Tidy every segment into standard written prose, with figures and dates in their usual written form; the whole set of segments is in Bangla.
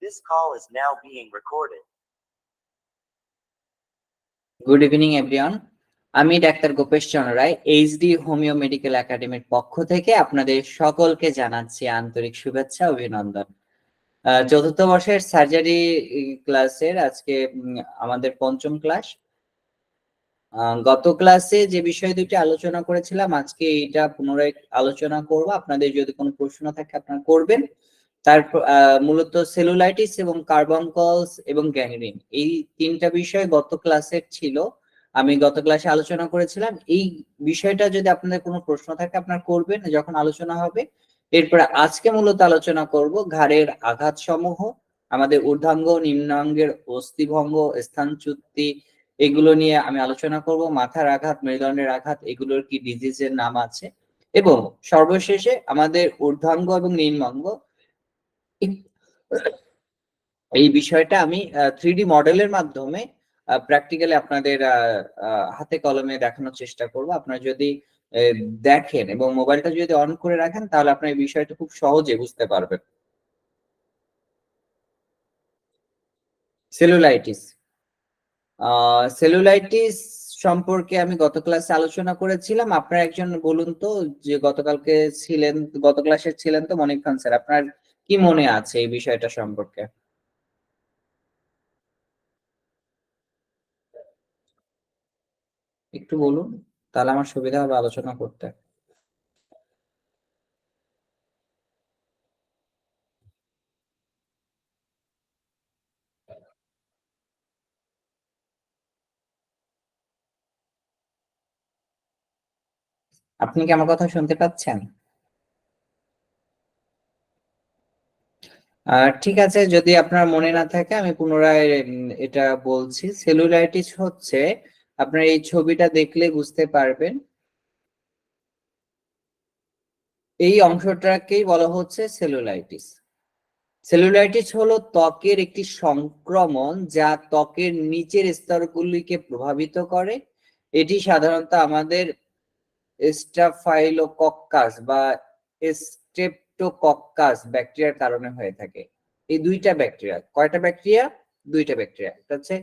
This call is now being recorded. Good evening everyone. আমি ডাক্তার গোপেশ চন্দ্র রায় এইচডি হোমিও মেডিকেল একাডেমির পক্ষ থেকে আপনাদের সকলকে জানাচ্ছি আন্তরিক শুভেচ্ছা অভিনন্দন। চতুর্থ বর্ষের সার্জারি ক্লাসের আজকে আমাদের পঞ্চম ক্লাস। গত ক্লাসে যে বিষয় দুটি আলোচনা করেছিলাম আজকে এইটা পুনরায় আলোচনা করব। আপনাদের যদি কোনো প্রশ্ন থাকে আপনারা করবেন। তারপর মূলত সেলুলাইটিস এবং কার্বনকলস এবং গ্যাংগ্রিন এই তিনটা বিষয় গত ক্লাসের ছিল। আমি গত ক্লাসে আলোচনা করেছিলাম। এই বিষয়টা যদি আপনাদের কোনো প্রশ্ন থাকে আপনারা করবেন যখন আলোচনা হবে। এরপরে আজকে মূলত আলোচনা করব ঘাড়ের আঘাত সমূহ, আমাদের ঊর্ধ্বাঙ্গ নিম্নাঙ্গের অস্থিভঙ্গ, স্থানচ্যুতি, এগুলো নিয়ে আমি আলোচনা করব। মাথার আঘাত, মেরুদণ্ডের আঘাত, এগুলোর কি ডিজিজের নাম আছে, এবং সর্বশেষে আমাদের ঊর্ধ্বাঙ্গ এবং নিম্নাঙ্গ এই বিষয়টা আমি 3D মডেলের মাধ্যমে প্র্যাকটিক্যালি আপনাদের হাতে কলমে দেখানোর চেষ্টা করব। আপনারা যদি দেখেন এবং মোবাইলটা যদি অন করে রাখেন তাহলে আপনার এই বিষয়টা খুব সহজে বুঝতে পারবেন। সেলুলাইটিস সেলুলাইটিস সম্পর্কে আমি গত ক্লাসে আলোচনা করেছিলাম। আপনারা একজন বলুন তো, যে গত ক্লাসে ছিলেন তো মনিক খান স্যার, আপনার কি মনে আছে এই বিষয়টা সম্পর্কে? একটু বলুন, তাহলে আমার সুবিধা হবে আলোচনা করতে। আপনি কি আমার কথা শুনতে পাচ্ছেন? ঠিক আছে, যদি আপনার মনে না থাকে আমি পুনরায় এটা বলছি। সেলুলাইটিস হচ্ছে, আপনার এই ছবিটা দেখলে বুঝতে পারবেন, এই অংশটাকেই বলা হচ্ছে সেলুলাইটিস। সেলুলাইটিস হলো ত্বকের একটি সংক্রমণ যা ত্বকের নিচের স্তরগুলিকে প্রভাবিত করে। এটি সাধারণত আমাদের স্টাফাইলোকক্কাস বা স্ট্রেপ্টোকক্কাস ব্যাকটেরিয়ার কারণে হয়ে থাকে। এই দুইটা ব্যাকটেরিয়া, কয়টা ব্যাকটেরিয়া? দুইটা ব্যাকটেরিয়া। এটা হচ্ছে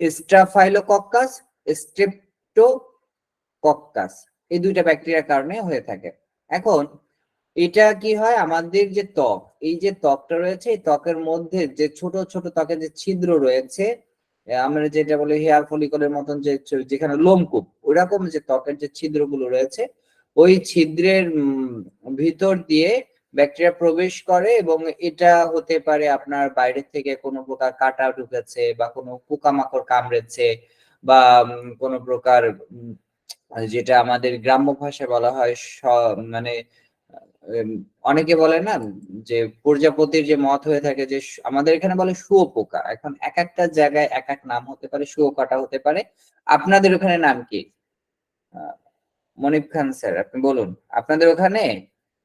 স্টাফাইলোকক্কাস, স্ট্রেপ্টোকক্কাস, এই দুইটা ব্যাকটেরিয়ার কারণে হয়ে থাকে। এখন এটা কি হয়, আমাদের যে ত্বক, এই যে ত্বকটা রয়েছে, এই ত্বকের মধ্যে যে ছোট ছোট ত্বকের যে ছিদ্র রয়েছে, আমরা যেটা বলি হেয়ার ফলিকলের মতন, যে যেখানে লোমকূপ, ওইরকম যে ত্বকের যে ছিদ্রগুলো রয়েছে, ওই ছিদ্রের ভিতর দিয়ে ব্যাকটেরিয়া প্রবেশ করে, এবং এটা হতে পারে আপনার বাইরে থেকে কোনো প্রকার কাটা ঢুকেছে, বা কোনো পোকামাকড় কামড়েছে, বা কোনো প্রকার যেটা আমাদের গ্রাম্য ভাষায় বলা হয় মানে অনেকে বলে না যে প্রজাপতির যে মত হয়ে থাকে, যে আমাদের এখানে বলে শুয়োপোকা। এখন এক একটা জায়গায় এক এক নাম হতে পারে, শুয়োকাটা হতে পারে। আপনাদের ওখানে নাম কি? মনিব খান স্যার, আপনি বলুন, আপনাদের ওখানে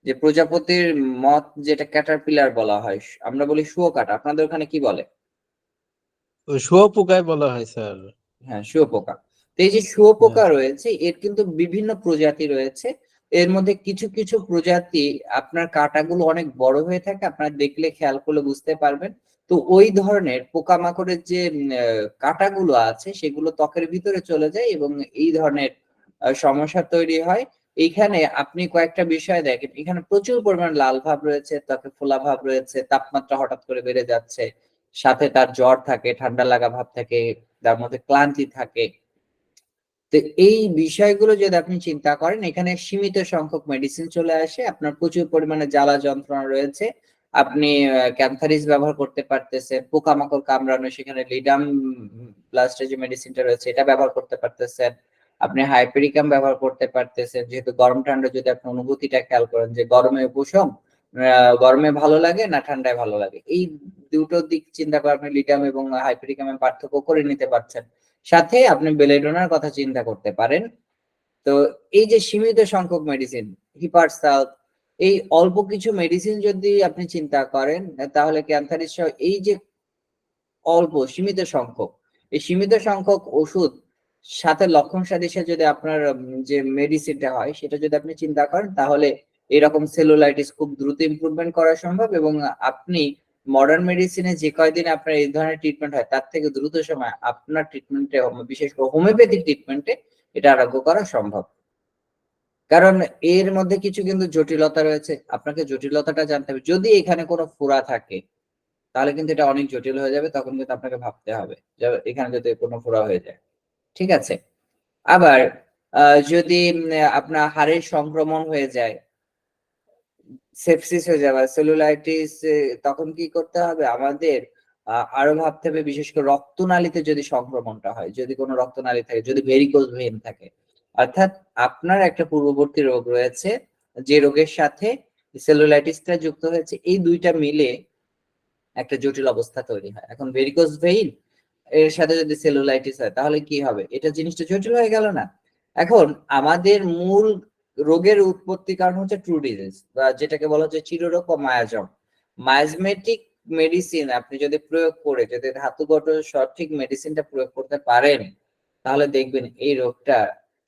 যে প্রজাপতির মত যেটা ক্যাটারপিলার বলা হয়, আমরা বলি শুয়োকাটা, আপনাদের ওখানে কি বলে? শুয়োপোকাই বলা হয় স্যার। হ্যাঁ, শুয়োপোকা। তো এই যে শুয়োপোকা রয়েছে, এর কিন্তু বিভিন্ন প্রজাতি রয়েছে। এর মধ্যে কিছু কিছু প্রজাতি আপনার কাঁটাগুলো অনেক বড় হয়ে থাকে, আপনার দেখলে খেয়াল করলে বুঝতে পারবেন। তো ওই ধরনের পোকামাকড়ের যে কাঁটাগুলো আছে সেগুলো ত্বকের ভিতরে চলে যায়, এবং এই ধরনের সমস্যা তৈরি হয়। এইখানে আপনি কয়েকটা বিষয় দেখেন, এখানে প্রচুর পরিমাণ লাল ভাব রয়েছে, ত্বকে ফোলা ভাব রয়েছে, তাপমাত্রা হঠাৎ করে বেড়ে যাচ্ছে, সাথে তার জ্বর থাকে, ঠান্ডা লাগা ভাব থাকে, তার মধ্যে ক্লান্তি থাকে। তো এই বিষয়গুলো যদি আপনি চিন্তা করেন, এখানে সীমিত সংখ্যক মেডিসিন চলে আসে, আপনার প্রচুর পরিমাণে জ্বালা যন্ত্রণা রয়েছে, আপনি ক্যান্থারিস ব্যবহার করতে পারতেছেন, পোকামাকড় কামড়ানো সেখানে লিডাম প্লাস্টের যে মেডিসিনটা রয়েছে এটা ব্যবহার করতে পারতেছেন, আপনি হাইপেরিকাম ব্যবহার করতে পারতেছেন। যেহেতু গরম ঠান্ডা যদি আপনি অনুভূতিটা খেয়াল করেন, যে গরমে উপশম, গরমে ভালো লাগে না ঠান্ডায় ভালো লাগে, এই দুটো দিক চিন্তা করে আপনি লিডাম এবং হাইপেরিকামের পার্থক্য করে নিতে পারছেন। সাথে আপনি বেলেডোনার কথা চিন্তা করতে পারেন। তো এই যে সীমিত সংখ্যক মেডিসিন, হিপারসাল, এই অল্প কিছু মেডিসিন যদি আপনি চিন্তা করেন, তাহলে ক্যান্সারের সহ এই যে অল্প সীমিত সংখ্যক, এই সীমিত সংখ্যক ওষুধ সাথে লক্ষণ সাদৃশ্যে যদি আপনার যে মেডিসিনটা হয় সেটা যদি আপনি চিন্তা করেন, তাহলে এরকম সেলুলাইটিস খুব দ্রুত ইমপ্রুভমেন্ট করা সম্ভব, এবং আপনি মডার্ন মেডিসিনে যে কয়দিন আপনার এই ধরনের ট্রিটমেন্ট হয় তার থেকে দ্রুত সময় আপনার ট্রিটমেন্টে, বিশেষ করে হোমিওপ্যাথিক ট্রিটমেন্টে এটা আরোগ্য করা সম্ভব। কারণ এর মধ্যে কিছু কিন্তু জটিলতা রয়েছে, আপনাকে জটিলতাটা জানতে হবে। যদি এখানে কোনো ফোড়া থাকে তাহলে কিন্তু এটা অনেক জটিল হয়ে যাবে, তখন কিন্তু আপনাকে ভাবতে হবে যে এখানে যদি কোনো ফোড়া হয়ে যায়, ঠিক আছে? আবার যদি আপনার হাড়ের সংক্রমণ হয়ে যায়, সেপসিস হয়ে যায় বা সেলুলাইটিস, তখন কি করতে হবে আমাদের? আরো ভাবতে হবে, বিশেষ করে রক্তনালীতে যদি সংক্রমণটা হয়, যদি কোনো রক্তনালী থাকে, যদি ভেরিকোজ ভেইন থাকে, অর্থাৎ আপনার একটা পূর্ববর্তী রোগ রয়েছে যে রোগের সাথে সেলুলাইটিসটা যুক্ত হয়েছে, এই দুইটা মিলে একটা জটিল অবস্থা তৈরি হয়। এখন ভেরিকোজ ভেইন এর সাথে যদি সেলুলাইটিস হয় তাহলে কি হবে? এটা জিনিসটা জটিল হয়ে গেল না? এখন আমাদের মূল রোগের উৎপত্তি কারণ হচ্ছে ট্রু ডিজিজ, বা যেটাকে বলা হচ্ছে চিররোগ বা মায়াজম। মায়াজমেটিক মেডিসিন আপনি যদি প্রয়োগ করে, যদি ধাতুগত সঠিক মেডিসিনটা প্রয়োগ করতে পারেন, তাহলে দেখবেন এই রোগটা,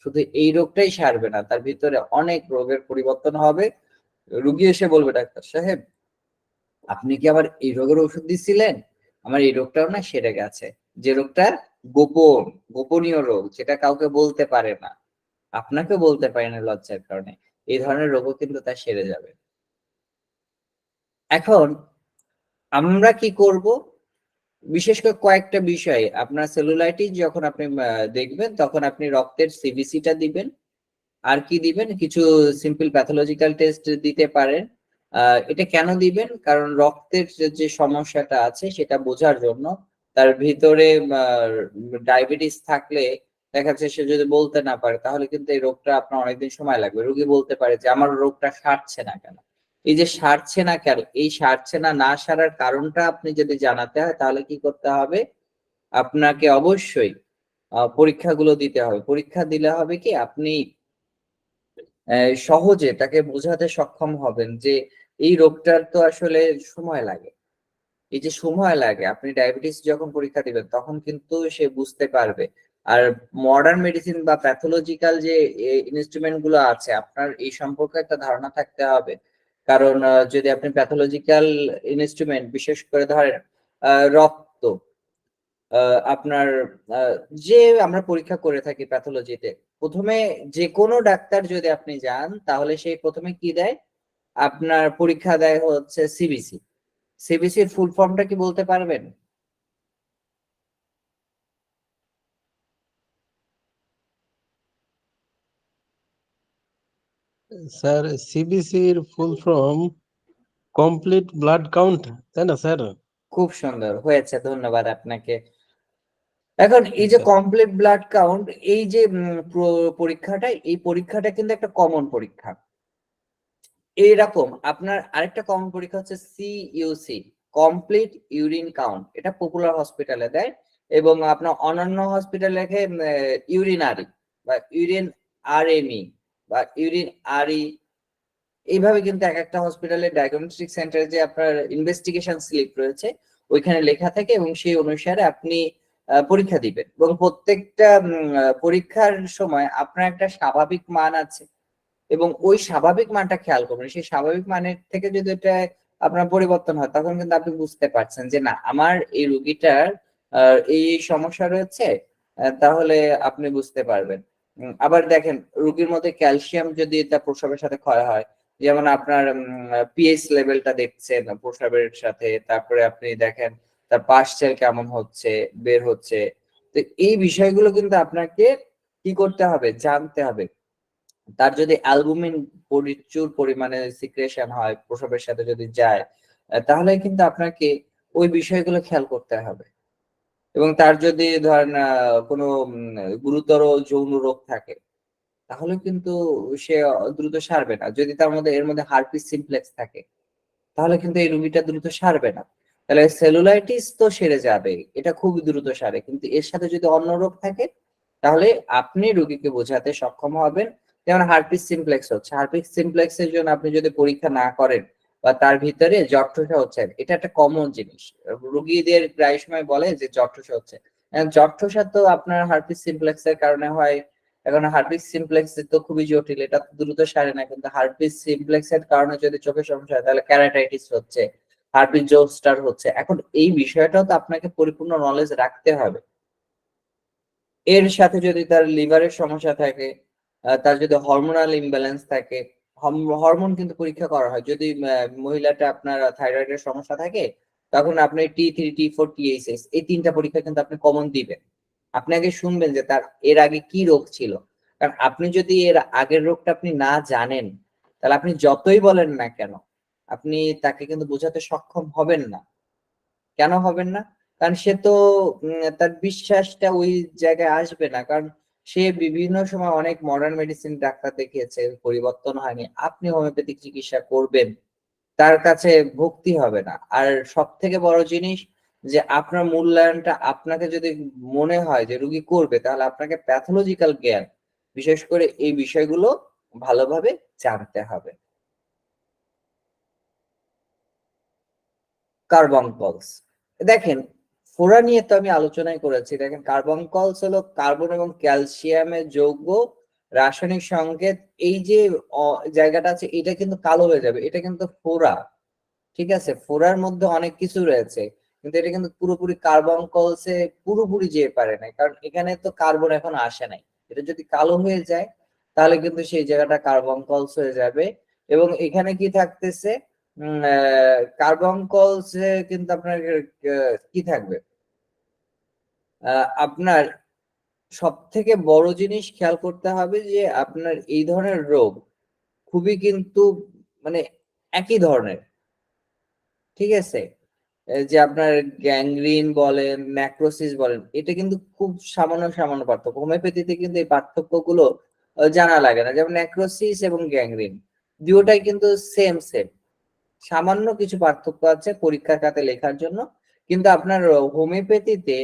শুধু এই রোগটাই সারবে না, তার ভিতরে অনেক রোগের পরিবর্তন হবে। রুগী এসে বলবে, ডাক্তার সাহেব আপনি কি আবার এই রোগের ওষুধ দিছিলেন? আমার এই রোগটাও না সেরে গেছে। যে রোগটা গোপন, গোপনীয় রোগ, যেটা কাউকে বলতে পারে না, আপনাকেও বলতে পারে না লজ্জার কারণে, এই ধরনের রোগও কিন্তু তার সেরে যাবে। এখন আমরা কি করব? বিশেষ করে কয়েকটা বিষয়, আপনার সেলুলাইটিস যখন আপনি দেখবেন, তখন আপনি রক্তের সিবিসিটা দিবেন। আর কি দিবেন? কিছু সিম্পল প্যাথোলজিক্যাল টেস্ট দিতে পারেন। এটা কেন দিবেন? কারণ রক্তের যে সমস্যাটা আছে সেটা বোঝার জন্য। তার ভিতরে ডায়াবেটিস থাকলে দেখা যাচ্ছে সে যদি বলতে না পারে, তাহলে কিন্তু এই রোগটা আপনার অনেকদিন সময় লাগবে। রোগী বলতে পারে যে আমার রোগটা সারছে না কেন? এই যে সারছে না কেন, এই সারছে না, না সারার কারণটা আপনি যদি জানাতে হয়, তাহলে কি করতে হবে? আপনাকে অবশ্যই পরীক্ষাগুলো দিতে হবে। পরীক্ষা দিলে হবে কি, আপনি সহজে তাকে বোঝাতে সক্ষম হবেন যে এই রোগটার তো আসলে সময় লাগে। এই যে সময় লাগে, আপনি ডায়াবেটিস যখন পরীক্ষা দিবেন তখন কিন্তু সে বুঝতে পারবে। আর মডার্ন মেডিসিন বা প্যাথোলজিক্যাল যে ইনস্ট্রুমেন্ট গুলো আছে, আপনার এই সম্পর্কে একটা ধারণা থাকতে হবে। কারণ যদি আপনি প্যাথোলজিক্যাল ইনস্ট্রুমেন্ট, বিশেষ করে ধরেন রক্ত, আপনার যে আমরা পরীক্ষা করে থাকি প্যাথোলজিতে, প্রথমে যে কোনো ডাক্তার যদি আপনি যান, তাহলে সে প্রথমে কি দেয়? আপনার পরীক্ষা দেয় হচ্ছে সিবিসি। সিবিসির ফুল ফর্মটা কি বলতে পারবেন? স্যার, সিবিসির full form complete blood count, তাই না স্যার? খুব সুন্দর হয়েছে, ধন্যবাদ আপনাকে। এখন এই যে আচ্ছা। কমপ্লিট ব্লাড কাউন্ট, এই যে পরীক্ষাটা, এই পরীক্ষাটা কিন্তু একটা কমন পরীক্ষা। এইরকম আপনার আরেকটা কমন পরীক্ষা হচ্ছে সিইউসি, কমপ্লিট ইউরিন কাউন্ট। এটা পপুলার হসপিটালে দেয়, এবং আপনার অন্যান্য হসপিটালে লেখে ইউরিনারি বা ইউরিন আরএমই বা ইউরিন আরই। এইভাবে কিন্তু এক একটা হসপিটালে ডায়াগনস্টিক সেন্টারে যে আপনার ইনভেস্টিগেশন স্লিপ রয়েছে, ওইখানে লেখা থাকে, এবং সেই অনুসারে আপনি পরীক্ষা দিবেন। এবং প্রত্যেকটা পরীক্ষার সময় আপনার একটা স্বাভাবিক মান আছে, এবং ওই স্বাভাবিক মানটা খেয়াল করবেন। সেই স্বাভাবিক মানের থেকে যদি এটা আপনার পরিবর্তন হয়, তখন কিন্তু আপনি বুঝতে পারছেন যে না, আমার এই রোগীটার এই সমস্যা রয়েছে। তাহলে আপনি বুঝতে পারবেন। আবার দেখেন, রোগীর মধ্যে ক্যালসিয়াম যদি এটা প্রস্রাবের সাথে ক্ষয় হয়, যেমন আপনার পিএইচ লেভেলটা দেখছেন প্রস্রাবের সাথে, তারপরে আপনি দেখেন তার পাশ্চার কেমন হচ্ছে, বের হচ্ছে। তো এই বিষয়গুলো কিন্তু আপনাকে কি করতে হবে? জানতে হবে। তার যদি অ্যালবুমিন প্রচুর পরিমাণে সিক্রেশন হয়, প্রসবের সাথে যদি যায়, তাহলে কিন্তু আপনাকে ওই বিষয়গুলো খেয়াল করতে হবে। এবং তার যদি ধরেন কোনো গুরুতর যৌন রোগ থাকে, তাহলে কিন্তু সে দ্রুত সারবে না। যদি তার মধ্যে এর মধ্যে হার্পিস সিমপ্লেক্স থাকে, তাহলে কিন্তু এই রোগীটা দ্রুত সারবে না। তাহলে সেলুলাইটিস তো সেরে যাবে, এটা খুব দ্রুত সারে, কিন্তু এর সাথে যদি অন্য রোগ থাকে, তাহলে আপনি রোগীকে বোঝাতে সক্ষম হবেন। যেমন হার্পিস সিমপ্লেক্স হচ্ছে, হার্পিস সিমপ্লেক্স এর জন্য আপনি যদি পরীক্ষা না করেন, বা তার ভিতরে জট্রসা হচ্ছে, এটা একটা কমন জিনিস। রোগীদের প্রায় সময় বলে যে জট্রসা হচ্ছে। জট্রসা তো আপনার হার্পিস সিমপ্লেক্স এর কারণে হয়। এখন হার্পিস সিমপ্লেক্স তো খুবই জটিল, এটা তো দ্রুত সারে না, কিন্তু হার্পিস সিমপ্লেক্স এর কারণে যদি চোখের সমস্যা হয়, তাহলে ক্যারাটাইটিস হচ্ছে। হার্পিস জোস্টার হচ্ছে। এখন এই বিষয়টাও তো আপনাকে পরিপূর্ণ নলেজ রাখতে হবে। এর সাথে যদি তার লিভারের সমস্যা থাকে, তার যদি হরমোনাল ইমব্যালেন্স থাকে, হরমোন কিন্তু পরীক্ষা করা হয়। যদি মহিলাটা আপনার থাইরয়েডের সমস্যা থাকে, তখন আপনি T3, T4, TSH এই 3টা পরীক্ষা কিন্তু আপনি কমন দিবেন। আপনি আগে শুনবেন যে তার এর আগে কি রোগ ছিল। কারণ আপনি যদি এর আগের রোগটা আপনি না জানেন, তাহলে আপনি যতই বলেন না কেন, আপনি তাকে কিন্তু বোঝাতে সক্ষম হবেন না। কেন হবেন না? কারণ সে তো তার বিশ্বাসটা ওই জায়গায় আসবে না। কারণ সে বিভিন্ন সময় অনেক মডার্ন মেডিসিন ডাক্তার দেখিয়েছে, পরিবর্তন হয়নি। আপনি হোমিওপ্যাথিক চিকিৎসা করবেন, তার কাছে ভক্তি হবে না। আর সবথেকে বড় জিনিস যে আপনার মূল্যায়নটা আপনাকে যদি মনে হয় যে রুগী করবে, তাহলে আপনাকে প্যাথোলজিক্যাল জ্ঞান, বিশেষ করে এই বিষয়গুলো ভালোভাবে জানতে হবে। কার্বনকলস, দেখেন ফোড়া নিয়ে তো আমি আলোচনাই করেছি। দেখেন কার্বনকলস হলো কার্বন এবং ক্যালসিয়ামের যৌগ রাসায়নিক সংকেত। এই যে জায়গাটা আছে, এটা কিন্তু কালো হয়ে যাবে, এটা কিন্তু ফোড়া। ঠিক আছে, ফোড়ার মধ্যে অনেক কিছু রয়েছে, কিন্তু এটা কিন্তু পুরোপুরি কার্বনকলসে পুরোপুরি যেতে পারে না, কারণ এখানে তো কার্বন এখন আসে নাই। এটা যদি কালো হয়ে যায়, তাহলে কিন্তু সেই জায়গাটা কার্বনকলস হয়ে যাবে। এবং এখানে কি থাকতেছে, কার্বনকলসে কিন্তু আপনার কি থাকবে, আপনার সব থেকে বড় জিনিস খেয়াল করতে হবে যে আপনার এই ধরনের রোগ খুবই কিন্তু মানে একই ধরনের। ঠিক আছে, এই যে আপনার গ্যাংগ্রিন বলেন, ন্যাক্রোসিস বলেন, এটা কিন্তু খুব সামান্য সামান্য পার্থক্য। হোমিওপ্যাথিতে কিন্তু এই পার্থক্যগুলো জানা লাগে না। যেমন ন্যাক্রোসিস এবং গ্যাংগ্রিন দুটোটাই কিন্তু সেম সেম, সামান্য কিছু পার্থক্য আছে পরীক্ষার খাতে লেখার জন্য। কিন্তু আপনার হোমিওপ্যাথিতে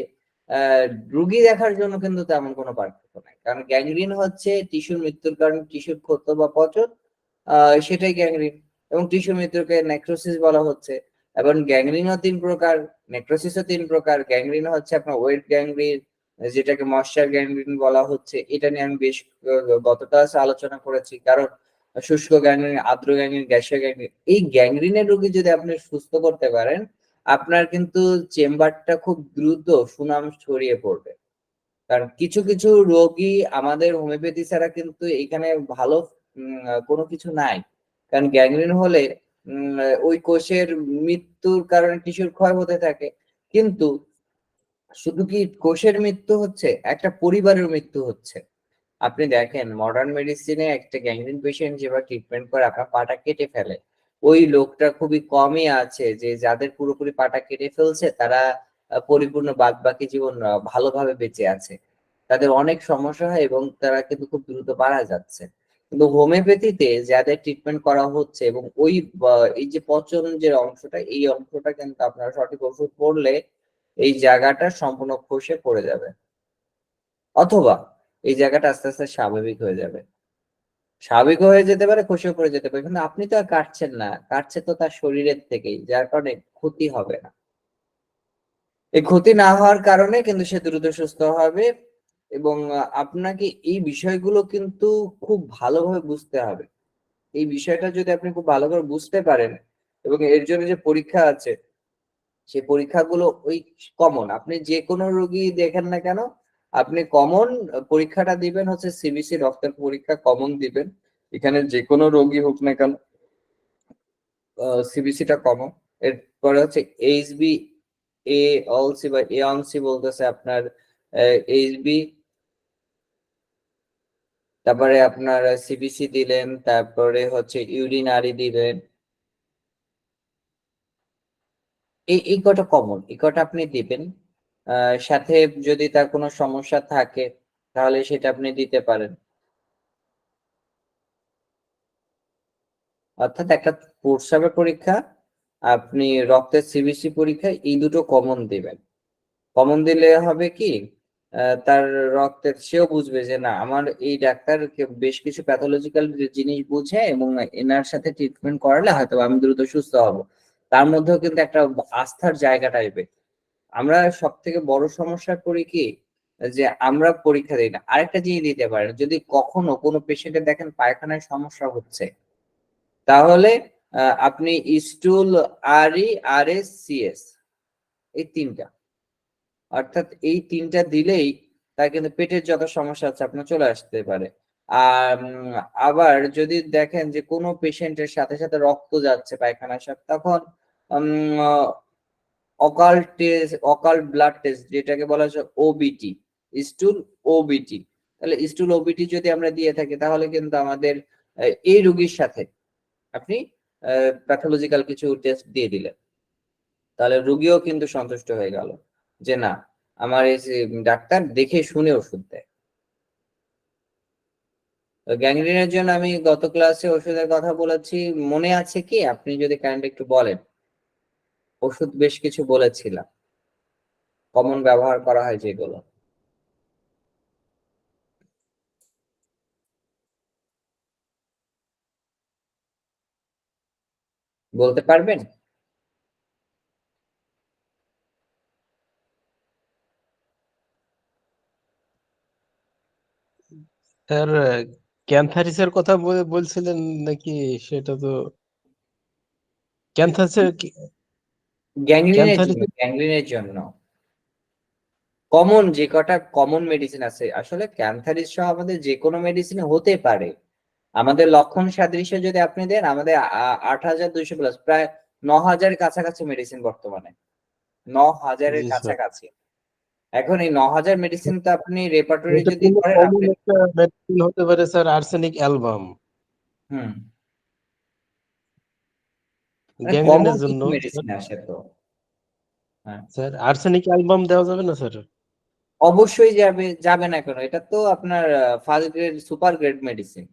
রুগী দেখার জন্য কিন্তু তেমন কোনো পার্থক্য নাই। কারণ গ্যাংগ্রিন হচ্ছে টিস্যুর মৃত্যুর কারণে টিস্যুর ক্ষত বা পচন, সেটাই গ্যাংগ্রিন। এবং টিস্যুর মৃত্যুকে নেক্রোসিস বলা হচ্ছে। এবং গ্যাংগ্রিনও 3 প্রকার, নেক্রোসিসও 3 প্রকার। গ্যাংগ্রিন হচ্ছে আপনার ওয়েট গ্যাংগ্রিন, যেটাকে ময়শ্চার গ্যাংগ্রিন বলা হচ্ছে। এটা নিয়ে আমি বেশ গত ক্লাসে আলোচনা করেছি। কারণ শুষ্ক গ্যাংগ্রিন, আর্দ্র গ্যাংগ্রিন, গ্যাসীয় গ্যাংগ্রিন, এই গ্যাংগ্রিনের রোগী যদি আপনি সুস্থ করতে পারেন, আপনার কিন্তু চেম্বারটা খুব দ্রুত সুনাম ছড়িয়ে পড়বে। কারণ কিছু কিছু রোগী আমাদের হোমিওপ্যাথি ছাড়া কিন্তু এখানে ভালো কোনো কিছু নাই। কারণ গ্যাংগ্রিন হলে ওই কোষের মৃত্যুর কারণে টিস্যুর ক্ষয় হতে থাকে। কিন্তু শুধু কি কোষের মৃত্যু হচ্ছে, একটা পরিবারের মৃত্যু হচ্ছে। আপনি দেখেন মডার্ন মেডিসিনে একটা গ্যাংগ্রিন পেশেন্ট যেভাবে ট্রিটমেন্ট করে, আপনার পাটা কেটে ফেলে, ওই লোকটা খুবই কমই আছে যে যাদের পুরোপুরি পাটা কেটে ফেলছে তারা পরিপূর্ণ বাদবাকি জীবন ভালোভাবে বেঁচে আছে। তাদের অনেক সমস্যা হয় এবং তারা কিন্তু খুব দ্রুত মারা যাচ্ছে। কিন্তু হোমিওপ্যাথিতে যাদের ট্রিটমেন্ট করা হচ্ছে, এবং ওই এই যে পচন যে অংশটা, এই অংশটা কিন্তু আপনারা সঠিক ওষুধ পড়লে এই জায়গাটা সম্পূর্ণ খসে পড়ে যাবে, অথবা এই জায়গাটা আস্তে আস্তে স্বাভাবিক হয়ে যাবে। স্বাভাবিক হয়ে যেতে পারে, খসেও পড়ে যেতে পারে, কিন্তু আপনি তো আর কাটছেন না, কাটছে তো তার শরীরের থেকেই, যার কারণে ক্ষতি হবে না। এই ক্ষতি না হওয়ার কারণে কিন্তু সে দ্রুত সুস্থ হবে। এবং আপনাকে এই বিষয়গুলো কিন্তু খুব ভালোভাবে বুঝতে হবে। এই বিষয়টা যদি আপনি খুব ভালো করে বুঝতে পারেন, এবং এর জন্য যে পরীক্ষা আছে, সেই পরীক্ষাগুলো ওই কমন, আপনি যে কোনো রোগী দেখেন না কেন, আপনি কমন পরীক্ষাটা দিবেন হচ্ছে সিবিসি রক্তের পরীক্ষা কমন দিবেন। এখানে যে কোনো রোগী হোক না কেন, সিবিসিটা কমন। এরপরে হচ্ছে এইচবি এ অলসি বা এ অনসি বলতেছে আপনার, এইচবি, তারপরে আপনার সিবিসি দিলেন, তারপরে হচ্ছে ইউরিনারি দিলেন। এই কটা কমন, এই কটা আপনি দিবেন। সাথে যদি তার কোনো সমস্যা থাকে, তাহলে সেটা আপনি দিতে পারেন। অর্থাৎ একটা প্রস্রাবের পরীক্ষা, আপনি রক্তের সিবিসি পরীক্ষা, এই দুটো কমন দিবেন। কমন দিলে হবে কি, তার রক্তের সেও বুঝবে যে না, আমার এই ডাক্তার বেশ কিছু প্যাথোলজিক্যাল জিনিস বুঝে, এবং এনার সাথে ট্রিটমেন্ট করালে হয়তো আমি দ্রুত সুস্থ হব। তার মধ্যেও কিন্তু একটা আস্থার জায়গা টাইপে। আমরা সব থেকে বড় সমস্যা করি কি, যে আমরা পরীক্ষা দিই না। আরেকটা জিনিস দিতে পারেন, যদি কখনো কোনো পেশেন্টের দেখেন পায়খানায় সমস্যা হচ্ছে, তাহলে আপনি স্টুল RERS CS এই তিনটা, অর্থাৎ এই তিনটা দিলেই তার কিন্তু পেটের যত সমস্যা আছে আপনার চলে আসতে পারে। আর আবার যদি দেখেন যে কোনো পেশেন্টের সাথে সাথে রক্ত যাচ্ছে পায়খানার সাথে, তখন অকাল্ট ব্লাড টেস্ট, যেটাকে বলা হয় OBT, স্টুল OBT। তাহলে স্টুল OBT যদি আমরা দিয়ে থাকি তাহলে কিন্তু আমাদের এই রোগীর সাথে আপনি প্যাথোলজিক্যাল কিছু টেস্ট দিয়ে দিলেন, তাহলে রোগীও কিন্তু সন্তুষ্ট হয়ে গেল যে না, আমার এই যে ডাক্তার দেখে শুনে ওষুধ দেয়। গ্যাংগ্রিনের জন্য আমি গত ক্লাসে ওষুধের কথা বলেছি, মনে আছে কি? আপনি যদি কাইন্ডলি একটু বলেন। ওষুধ বেশ কিছু বলেছিলাম, কমন ব্যবহার করা হয় যেগুলো, বলতে পারবেন? স্যার ক্যান্থারিসের কথা বলছিলেন নাকি? সেটা তো ক্যান্থারিসের ক্যান্থারিস গ্যাংগ্রিনের জন্য কমন যে কটা কমন মেডিসিন আছে, আসলে ক্যান্সারিস সহ আমাদের যে কোনো মেডিসিন হতে পারে। আমাদের লক্ষণ সাদৃশ্য যদি আপনি দেন, আমাদের 8,200+, প্রায় 9,000 কাছাকাছি মেডিসিন বর্তমানে, 9,000-এর জি স্যার। কাছাকাছি। এখন এই 9,000 মেডিসিন তো আপনি রেপার্টরি এটা যদি কিন্তু করেন কমন আপনি। একটা মেডিসিন হতে পারে স্যার, আর্সেনিক অ্যালবাম, হুম, কমন গ্যাংগ্রিনের জন্য। কিছু মেডিসিন আসে তো। হ্যাঁ, স্যার আর্সেনিক অ্যালবাম দেওয়া যাবে না স্যার? অবশ্যই যাবে, যাবে না কেন? এটা তো আপনার first grade super grade medicine.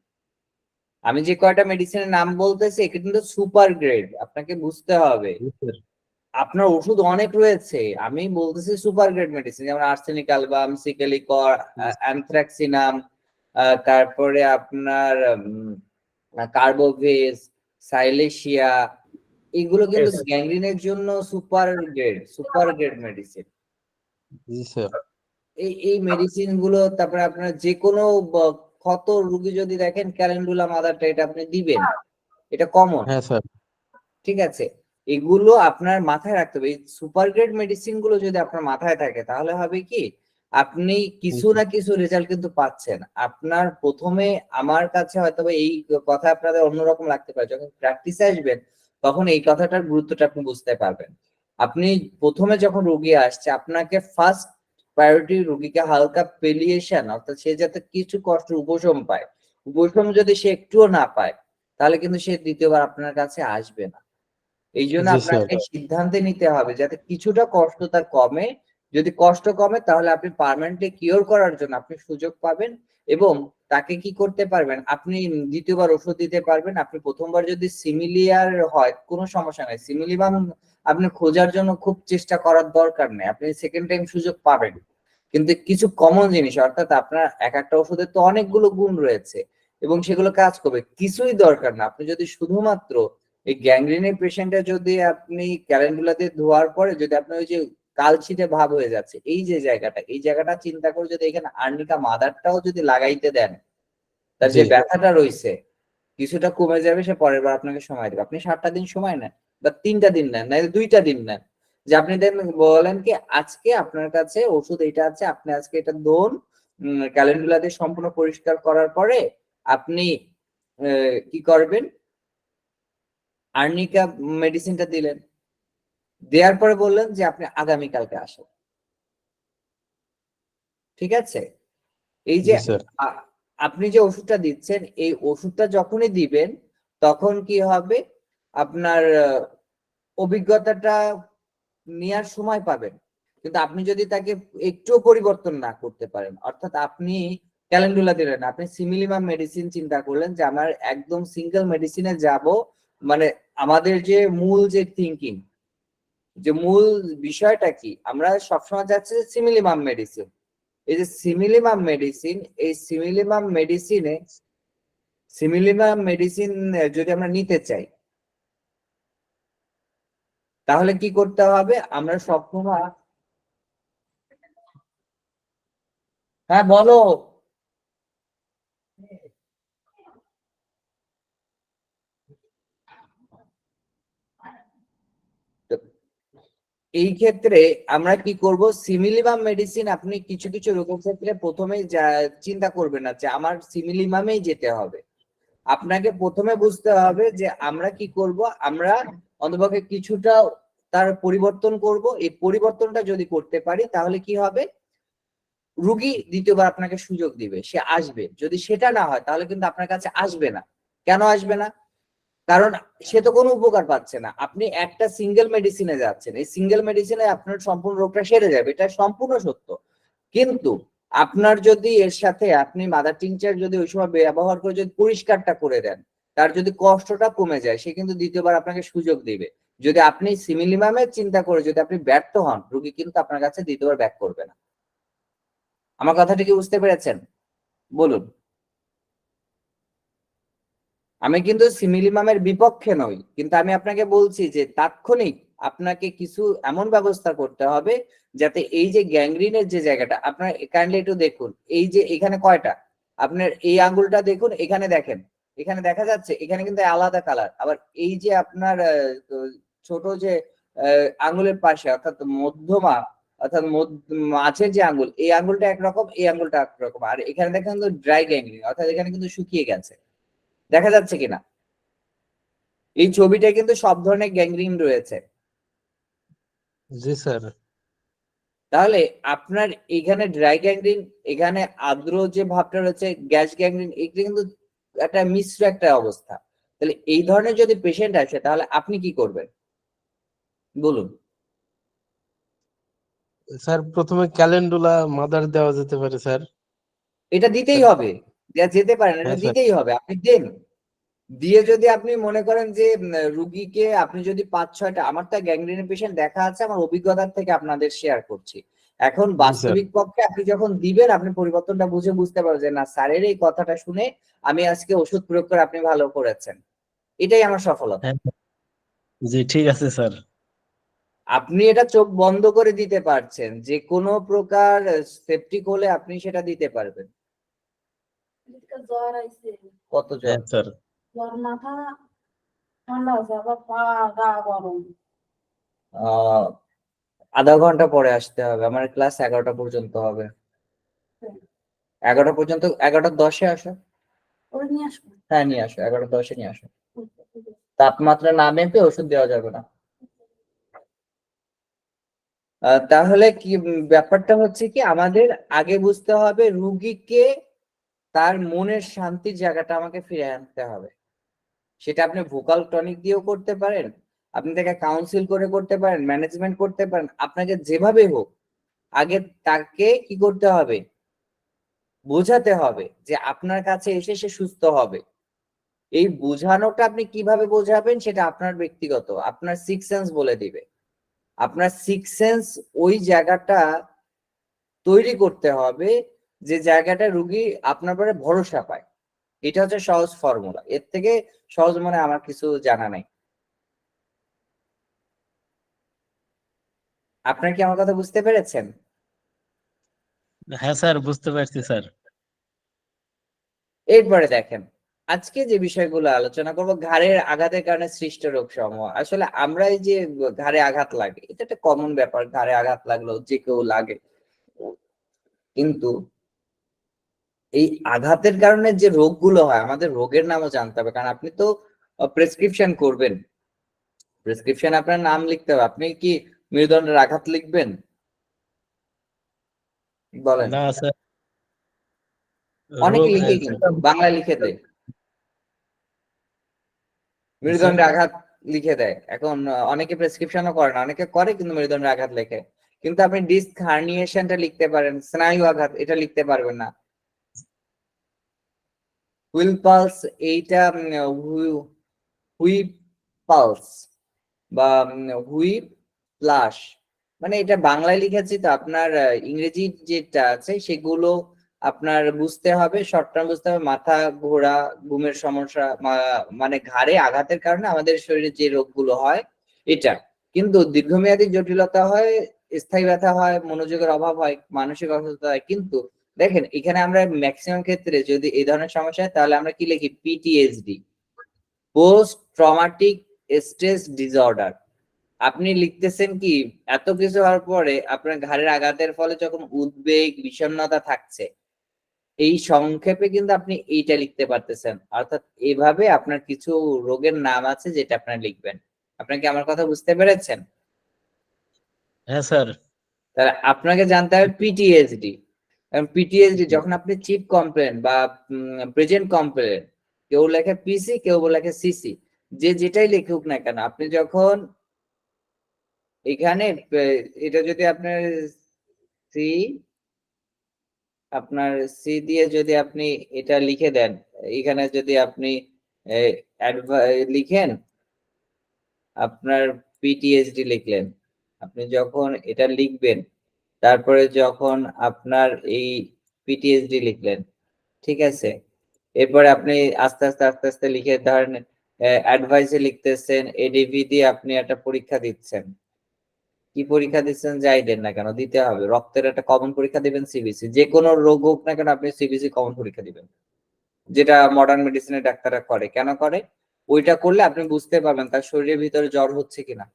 আমি যে কয়টা মেডিসিনের নাম বলতেছি এটা কিন্তু সুপার গ্রেড, আপনাকে বুঝতে হবে। জি স্যার। আপনার ওষুধ অনেক রয়েছে, আমি বলতেছি সুপার গ্রেড মেডিসিন, যেমন আর্সেনিক অ্যালবাম, সিকেলিকর, অ্যানথ্রাক্সিনাম, তারপরে আপনার কার্বোভেজ, সাইলেশিয়া, এগুলো কিন্তু Yes, গ্যাংগ্রিনের জন্য সুপার গ্রেড মেডিসিন। জি স্যার। এই মেডিসিন গুলো, তারপরে আপনার যে কোনো ক্ষত রোগী যদি দেখেন, ক্যালেন্ডুলা মাদারটা এটা আপনি দিবেন, এটা কমন। হ্যাঁ স্যার। ঠিক আছে, এগুলো আপনার মাথায় রাখতে হবে। এই সুপার গ্রেড মেডিসিন গুলো যদি আপনার মাথায় থাকে তাহলে হবে কি, আপনি কিছু না কিছু রেজাল্ট কিন্তু পাচ্ছেন। আপনার প্রথমে আমার কাছে হয়তো এই কথা আপনাদের অন্যরকম লাগতে পারে, যখন প্র্যাকটিসে আসবেন তখন এই কথাটার গুরুত্বটা আপনি বুঝতে পারবেন। আপনি প্রথমে যখন রোগী আসছে, আপনাকে ফার্স্ট প্রায়োরিটি রোগীকে হালকা পেলিয়েশন, অর্থাৎ সে যাতে কিছু কষ্ট উপশম পায়। উপশম যদি সে একটুও না পায় তাহলে কিন্তু সে দ্বিতীয়বার আপনার কাছে আসবে না। এই জন্য জি স্যার। আপনাকে সিদ্ধান্তে নিতে হবে যাতে কিছুটা কষ্ট তার কমে। যদি কষ্ট কমে তাহলে আপনি পার্মানেন্টলি কিওর করার জন্য আপনি সুযোগ পাবেন, এবং তাকে কি করতে পারবেন, আপনি দ্বিতীয়বার ওষুধ দিতে পারবেন। আপনি প্রথমবার যদি সিমিলিয়ার হয় কোনো সমস্যা নাই, সিমিলিবাম আপনি খোঁজার জন্য খুব চেষ্টা করার দরকার নেই, আপনি সেকেন্ড টাইম সুযোগ পাবেন। কিন্তু কিছু কমন জিনিস, অর্থাৎ আপনার এক একটা ওষুধের তো অনেকগুলো গুণ রয়েছে এবং সেগুলো কাজ করবে, কিছুই দরকার না। আপনি যদি শুধুমাত্র এই গ্যাংগ্রিনের পেশেন্টটা যদি আপনি ক্যালেন্ডুলাতে ধোয়ার পরে যদি আপনার ওই যে কালচিটে ভাব হয়ে যাচ্ছে, এই জায়গাটা চিন্তা করে যদি এখানে আর্নিকা মাদারটাও যদি লাগাইতে দেন, তার জি যে ব্যথাটা রয়েছে কিছুটা কমে যাবে। সে পরের বার আপনাকে সময় দেবে। আপনি 7টা দিন সময় নেন বা 3টা দিন নেন, না 2টা দিন নেন, যে আপনি দেন বলেন কি আজকে আপনার কাছে ওষুধ এটা আছে, আপনি আজকে এটা দোন, ক্যালেন্ডুলাতে সম্পূর্ণ পরিষ্কার করার পরে আপনি কি করবেন, আর্নিকা মেডিসিনটা দিলেন, দেওয়ার পরে বললেন যে আপনি আগামীকালকে আসেন। ঠিক আছে, এই যে জি স্যার। আপনি যে ওষুধটা দিচ্ছেন, এই ওষুধটা যখনই দিবেন তখন কি হবে, আপনার অভিজ্ঞতাটা নেওয়ার সময় পাবেন। কিন্তু আপনি যদি তাকে একটুও পরিবর্তন না করতে পারেন, অর্থাৎ আপনি ক্যালেন্ডুলা দিলেন, আপনি সিমিলিমাম মেডিসিন চিন্তা করলেন যে আমার একদম সিঙ্গেল মেডিসিনে যাব, মানে আমাদের যে মূল যে থিঙ্কিং, যে মূল বিষয়টা কি, আমরা সবসময় যাচ্ছি সিমিলিমাম মেডিসিন। এই যে সিমিলিমাম মেডিসিন, এই সিমিলিমাম মেডিসিন যদি আমরা নিতে চাই তাহলে কি করতে হবে, আমরা সবসময়। হ্যাঁ বলো। তো এই ক্ষেত্রে আমরা কি করব, সিমিলিমাম মেডিসিন আপনি কিছু কিছু রোগের ক্ষেত্রে প্রথমেই চিন্তা করবেন না যে আমার সিমিলিমামেই যেতে হবে। আপনাকে প্রথমে বুঝতে হবে যে আমরা কি করব, আমরা অন্তপক্ষে কিছুটা তার পরিবর্তন করব। এই পরিবর্তনটা যদি করতে পারি তাহলে কি হবে, রুগী দ্বিতীয়বার আপনাকে সুযোগ দিবে, সে আসবে। যদি সেটা না হয় তাহলে কিন্তু আপনার কাছে আসবে না। কেন আসবে না? কারণ সে তো কোনো উপকার পাচ্ছে না। আপনি একটা সিঙ্গেল মেডিসিনে যাচ্ছেন, এই সিঙ্গেল মেডিসিনে আপনার সম্পূর্ণ রোগটা সেরে যাবে, এটা সম্পূর্ণ সত্য। কিন্তু আপনার যদি এর সাথে আপনি মাদার টিংচার যদি ওই সময় ব্যবহার করে যদি পরিষ্কারটা করে দেন, তার যদি কষ্টটা কমে যায়, সে কিন্তু দ্বিতীয়বার আপনাকে সুযোগ দিবে। যদি আপনি সিমিলিমামের চিন্তা করে যদি আপনি ব্যর্থ হন, রোগী কিন্তু আপনার কাছে দ্বিতীয়বার ব্যাক করবে না। আমার কথাটা কি বুঝতে পেরেছেন? বলুন। আমি কিন্তু সিমিলিমামের বিপক্ষে নই, কিন্তু আমি আপনাকে বলছি যে তাৎক্ষণিক আপনাকে কিছু এমন ব্যবস্থা করতে হবে যাতে এই যে গ্যাংগ্রিনের যে জায়গাটা, আপনার কাইন্ডলি একটু দেখুন, এই যে এখানে কয়টা, আপনার এই আঙ্গুলটা দেখুন, এখানে দেখেন, এখানে দেখা যাচ্ছে এখানে কিন্তু আলাদা কালার। আবার এই যে আপনার ছোট যে আঙ্গুলের পাশে অর্থাৎ মধ্যমা, অর্থাৎ মাঝের যে আঙ্গুল, এই আঙ্গুলটা একরকম, এই আঙ্গুলটা একরকম। আর এখানে দেখেন কিন্তু ড্রাই গ্যাংগ্রিন, অর্থাৎ এখানে কিন্তু শুকিয়ে গেছে। দেখা যাচ্ছে কিনা? এই ছবিটা কিন্তু সব ধরনের গ্যাংগ্রিন রয়েছে। জি স্যার। তাহলে আপনার এখানে ড্রাই গ্যাংগ্রিন, এখানে আর্দ্র যে ভাবটা রয়েছে গ্যাস গ্যাংগ্রিন, এটা কিন্তু একটা মিশ্র একটা অবস্থা। তাহলে এই ধরনের যদি পেশেন্ট আসে তাহলে আপনি কি করবেন বলুন? স্যার প্রথমে ক্যালেন্ডুলা মাদার দেওয়া যেতে পারে স্যার। এটা দিতেই হবে, যেতে পারেন, এটা হ্যাঁ স্যার। দিতেই হবে, আপনি দেন। দিয়ে যদি আপনি মনে করেন যে রুগীকে আপনি যদি 5-6টা, আমার তো গ্যাংগ্রিনের পেশেন্ট দেখা আছে, আমার অভিজ্ঞতার থেকে আপনাদের শেয়ার করছি। এখন জি স্যার। বাস্তবিক পক্ষে আপনি যখন দিবেন, আপনি পরিবর্তনটা বুঝতে পারবেন যে না, স্যারের এই কথাটা শুনে আমি আজকে ওষুধ প্রয়োগ করে আপনি ভালো করেছেন। এটাই আমার সফলতা। হ্যাঁ জি ঠিক আছে স্যার। আপনি এটা চোখ বন্ধ করে দিতে পারছেন, যে কোনো প্রকার সেপটিক হলে আপনি সেটা দিতে পারবেন। জ্বর আইছে, কত জ্বর? হ্যাঁ স্যার। জ্বর, মাথা ঠান্ডা আছে, আবার পা গা গরম। আহ আধা ঘন্টা পরে আসতে হবে, আমার ক্লাস 11টা পর্যন্ত হবে। 11টা পর্যন্ত, 11টা 10-এ আসো। ওরে নিয়ে আসবো। হ্যাঁ নিয়ে আসো, 11টা 10-এ নিয়ে আসো। তাপমাত্রা না মেপে ওষুধ দেওয়া যাবে না। তাহলে কি ব্যাপারটা হচ্ছে কি, আমাদের আগে বুঝতে হবে রুগীকে তার মনের শান্তির জায়গাটা আমাকে ফিরে আনতে হবে। সেটা আপনি ভোকাল টনিক দিয়েও করতে পারেন, আপনি তাকে কাউন্সিল করে করতে পারেন, ম্যানেজমেন্ট করতে পারেন, আপনাকে যেভাবে হোক আগে তাকে কি করতে হবে, বোঝাতে হবে যে আপনার কাছে এসে সে সুস্থ হবে। এই বোঝানোটা আপনি কিভাবে বোঝাবেন সেটা আপনার ব্যক্তিগত, আপনার সিক্স সেন্স বলে দিবে। আপনার সিক্স সেন্স ওই জায়গাটা তৈরি করতে হবে যে জায়গাটা রুগী আপনার পরে ভরসা পায়। এটা হচ্ছে সহজ ফর্মুলা, এর থেকে সহজ মনে আমার কিছু জানা নাই। আপনার কি আমার কথা বুঝতে পেরেছেন? হ্যাঁ স্যার বুঝতে পারছি স্যার। এরপরে দেখেন, আজকে যে বিষয়গুলো আলোচনা করব, ঘাড়ের আঘাতের কারণে সৃষ্ট রোগ সমূহ। আসলে আমরা এই যে ঘাড়ে আঘাত লাগে, এটা একটা কমন ব্যাপার, ঘাড়ে আঘাত লাগলো যে কেউ লাগে। কিন্তু এই আঘাতের কারণে যে রোগগুলো হয়, আমাদের রোগের নামও জানতে হবে। কারণ আপনি তো প্রেসক্রিপশন করবেন, প্রেসক্রিপশন আপনার নাম লিখতে হবে। আপনি কি মেরুদণ্ডের আঘাত লিখবেন? বলেন। না স্যার। অনেকে রোগ লিখে, কিন্তু বাংলায় লিখে দেয়, স্যার। মেরুদণ্ডের আঘাত লিখে দেয়। এখন অনেকে প্রেসক্রিপশনও করে না, অনেকে করে কিন্তু মেরুদণ্ডের আঘাত লেখে। কিন্তু আপনি ডিস্ক হার্নিয়েশনটা লিখতে পারেন, স্নায়ু আঘাত এটা লিখতে পারবেন না। হুইল পালস, এইটা হুইপ পালস বা হুইপ ফ্লাশ, মানে এটা বাংলায় লিখেছি তো, আপনার ইংরেজি যেটা আছে সেগুলো আপনার বুঝতে হবে, শর্ট টার্ম বুঝতে হবে। মাথা ঘোরা, ঘুমের সমস্যা, মানে ঘাড়ে আঘাতের কারণে আমাদের শরীরে যে রোগগুলো হয় এটা। কিন্তু দীর্ঘমেয়াদী জটিলতা হয়, স্থায়ী ব্যথা হয়, মনোযোগের অভাব হয়, মানসিক অসুস্থতা হয়। কিন্তু দেখেন এখানে আমরা ম্যাক্সিমাম ক্ষেত্রে যদি এই ধরনের সমস্যা হয় তাহলে আমরা কি লিখি, PTSD, post traumatic stress disorder. আপনি লিখতেছেন কি এত কিছু হওয়ার পরে আপনার ঘাড়ের আঘাতের ফলে যখন উদ্বেগ বিষণ্ণতা থাকছে, এই সংক্ষেপে কিন্তু আপনি এইটা লিখতে পারতেছেন। অর্থাৎ এইভাবে আপনার কিছু রোগের নাম আছে যেটা আপনার লিখবেন। আপনার কি আমার কথা বুঝতে পেরেছেন? হ্যাঁ স্যার। তাহলে আপনাকে জানতে হবে পিটিএসডি। কারণ পিটিএসডি যখন আপনি চিফ কমপ্লেন বা প্রেজেন্ট কমপ্লেন, কেউ লেখে পিসি, কেউ লেখে সিসি, যে যেটাই লিখুক না কেন, আপনি যখন এখানে এটা যদি আপনার সি আপনার সি দিয়ে যদি আপনি এটা লিখে দেন, এখানে যদি আপনি লিখেন আপনার পিটিএসডি লিখলেন, আপনি যখন এটা লিখবেন তারপরে যখন আপনার এই পিটিএসডি লিখলেন, ঠিক আছে, এরপরে আপনি আস্তে আস্তে আস্তে আস্তে লিখে ধরেন অ্যাডভাইসে লিখতেছেন, এডিভি দিয়ে আপনি একটা পরীক্ষা দিচ্ছেন। কি পরীক্ষা দিচ্ছেন যাই দেন না কেন দিতে হবে, রক্তের একটা কমন পরীক্ষা দিবেন সিবিসি, যে কোনো রোগ হোক না কেন আপনি সিবিসি কমন পরীক্ষা দিবেন, যেটা মডার্ন মেডিসিনের ডাক্তাররা করে। কেন করে? ওইটা করলে আপনি বুঝতে পারবেন তার শরীরের ভিতরে জ্বর হচ্ছে কিনা,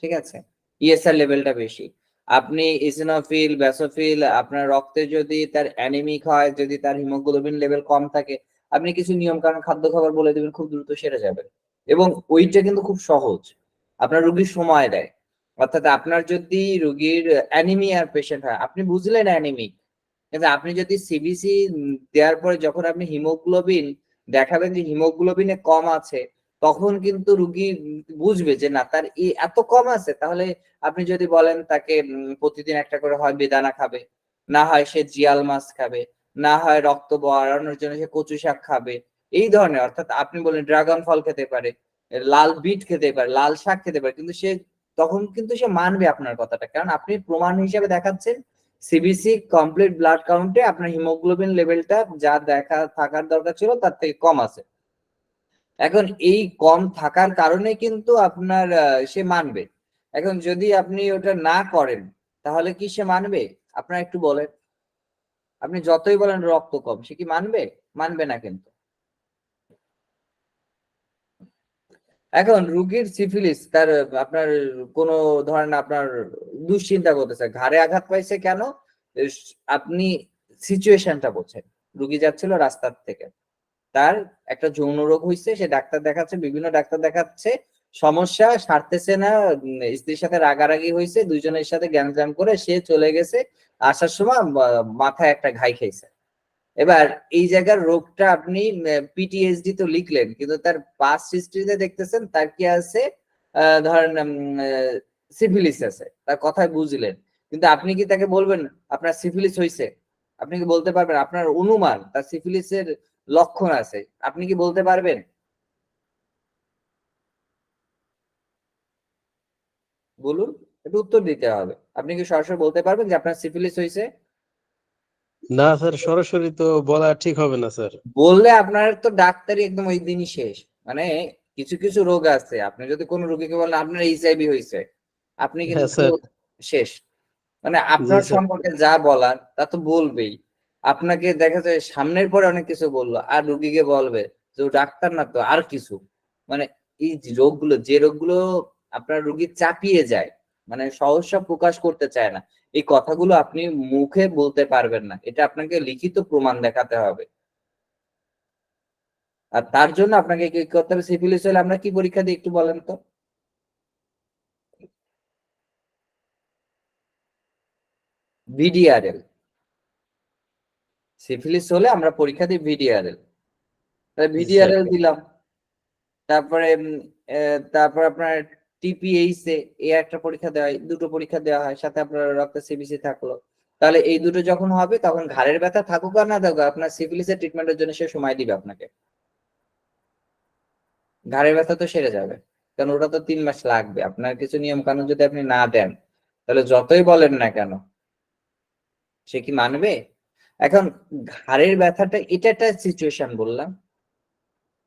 ঠিক আছে, ইএসআর লেভেলটা বেশি। আপনি ইসিনোফিল ব্যাসোফিল আপনার রক্তে যদি তার অ্যানিমিক হয়, যদি তার হিমোগ্লোবিন লেভেল কম থাকে, আপনি কিছু নিয়ম কানুন খাদ্য খাবার বলে দিবেন, খুব দ্রুত সেরে যাবে। এবং ওইটা কিন্তু খুব সহজ, আপনার রোগীর সময় দেয়। অর্থাৎ আপনার যদি রোগীর অ্যানিমিয়ার পেশেন্ট হয়, আপনি বুঝলেন অ্যানিমিক, কিন্তু আপনি যদি সিবিসি দেওয়ার পরে যখন আপনি হিমোগ্লোবিন দেখাবেন যে হিমোগ্লোবিনে কম আছে, তখন কিন্তু রুগী বুঝবে যে না তার এত কম আছে। তাহলে আপনি যদি বলেন তাকে প্রতিদিন একটা করে হয় বেদানা খাবে, না হয় সে জিয়াল মাছ খাবে, না হয় রক্ত বাড়ানোর জন্য সে কচু শাক খাবে, এই ধরনের। অর্থাৎ আপনি বলেন ড্রাগন ফল খেতে পারে, লাল বিট খেতে পারে, লাল শাক খেতে পারে, কিন্তু সে তখন কিন্তু সে মানবে আপনার কথাটা, কারণ আপনি প্রমাণ হিসেবে দেখাচ্ছেন সিবিসি কমপ্লিট ব্লাড কাউন্টে আপনার হিমোগ্লোবিন লেভেলটা যা দেখা থাকার দরকার ছিল তার থেকে কম আছে। এখন এই কম থাকার কারণে কিন্তু আপনার সে মানবে। এখন যদি আপনি ওটা না করেন তাহলে কি সে মানবে? আপনারা একটু বলেন। আপনি যতই বলেন রক্ত কম, সে কি মানবে? মানবে না কিন্তু। এখন রোগীর সিফিলিস তার আপনার কোন ধরেন আপনার দুশ্চিন্তা করতেছে, ঘাড়ে আঘাত পাইছে কেন, আপনি সিচুয়েশনটা বোঝেন। রুগী যাচ্ছিল রাস্তার থেকে, তার একটা যৌন রোগ হয়েছে, সে ডাক্তার দেখাচ্ছে, বিভিন্ন ডাক্তার দেখাচ্ছে, সমস্যা সারতেছে না, স্ত্রীর সাথে রাগারাগি হয়েছে, দুইজনের সাথে গ্যাঞ্জাম করে সে চলে গেছে, আসার সময় মাথায় একটা ঘাই খাইছে। এবার এই জায়গার রোগটা আপনি পিটিএসডি তো লিখলেন, কিন্তু তার পাস্ট হিস্ট্রিতে দেখতেছেন তার কি আছে, ধরেন সিফিলিস আছে, তার কথায় বুঝলেন, কিন্তু আপনি কি তাকে বলবেন আপনার সিফিলিস হয়েছে? আপনি কি বলতে পারবেন? আপনার অনুমান তার সিফিলিসের লক্ষণ আছে, আপনি কি বলতে পারবেন? বলুন, একটু উত্তর দিতে হবে। আপনি কি সরাসরি বলতে পারবেন যে আপনার সিফিলিস হয়েছে? না স্যার, সরাসরি তো বলা ঠিক হবে না স্যার। বললে আপনার তো ডাক্তারি একদম ওই দিনই শেষ। মানে কিছু কিছু রোগ আছে, আপনি যদি কোনো রোগীকে বলেন আপনার এইচআইভি হয়েছে, আপনি হ্যাঁ কিন্তু স্যার। শেষ। মানে জি আপনার স্যার। সম্পর্কে যা বলার তা তো বলবেই। আপনাকে দেখা যায় সামনের পরে অনেক কিছু বললো, আর রুগীকে বলবে যে ও ডাক্তার না তো আর কিছু। মানে এই যে রোগগুলো, যে রোগগুলো আপনার রুগী চাপিয়ে যায়, মানে সহসা প্রকাশ করতে চায় না, এই কথাগুলো আপনি মুখে বলতে পারবেন না, এটা আপনাকে লিখিত প্রমাণ দেখাতে হবে। আর তার জন্য আপনাকে কি করতে হবে? সিফিলিস হলে আমরা কি পরীক্ষা দিই একটু বলেন তো? ভিডিআরএল। সিফিলিস হলে আমরা পরীক্ষা দিই ভিডিআরএল। জি স্যার। ভিডিআরএল দিলাম, তারপরে তারপর আপনার টিপিএইচ এ একটা পরীক্ষা দেওয়া হয়, দুটো পরীক্ষা দেওয়া হয়, সাথে আপনার রক্তে সিবিসি থাকলো। তাহলে এই দুটো যখন হবে তখন ঘাড়ের ব্যথা থাকুক আর না থাকুক, আপনার সিফিলিসের ট্রিটমেন্টের জন্য সে সময় দিবে আপনাকে। ঘাড়ের ব্যথা তো সেরে যাবে, কারণ ওটা তো 3 মাস লাগবে। আপনার কিছু নিয়ম কানুন যদি আপনি না দেন, তাহলে যতই বলেন না কেন সে কি মানবে? এখন ঘাড়ের ব্যথাটা এটা একটা সিচুয়েশন বললাম,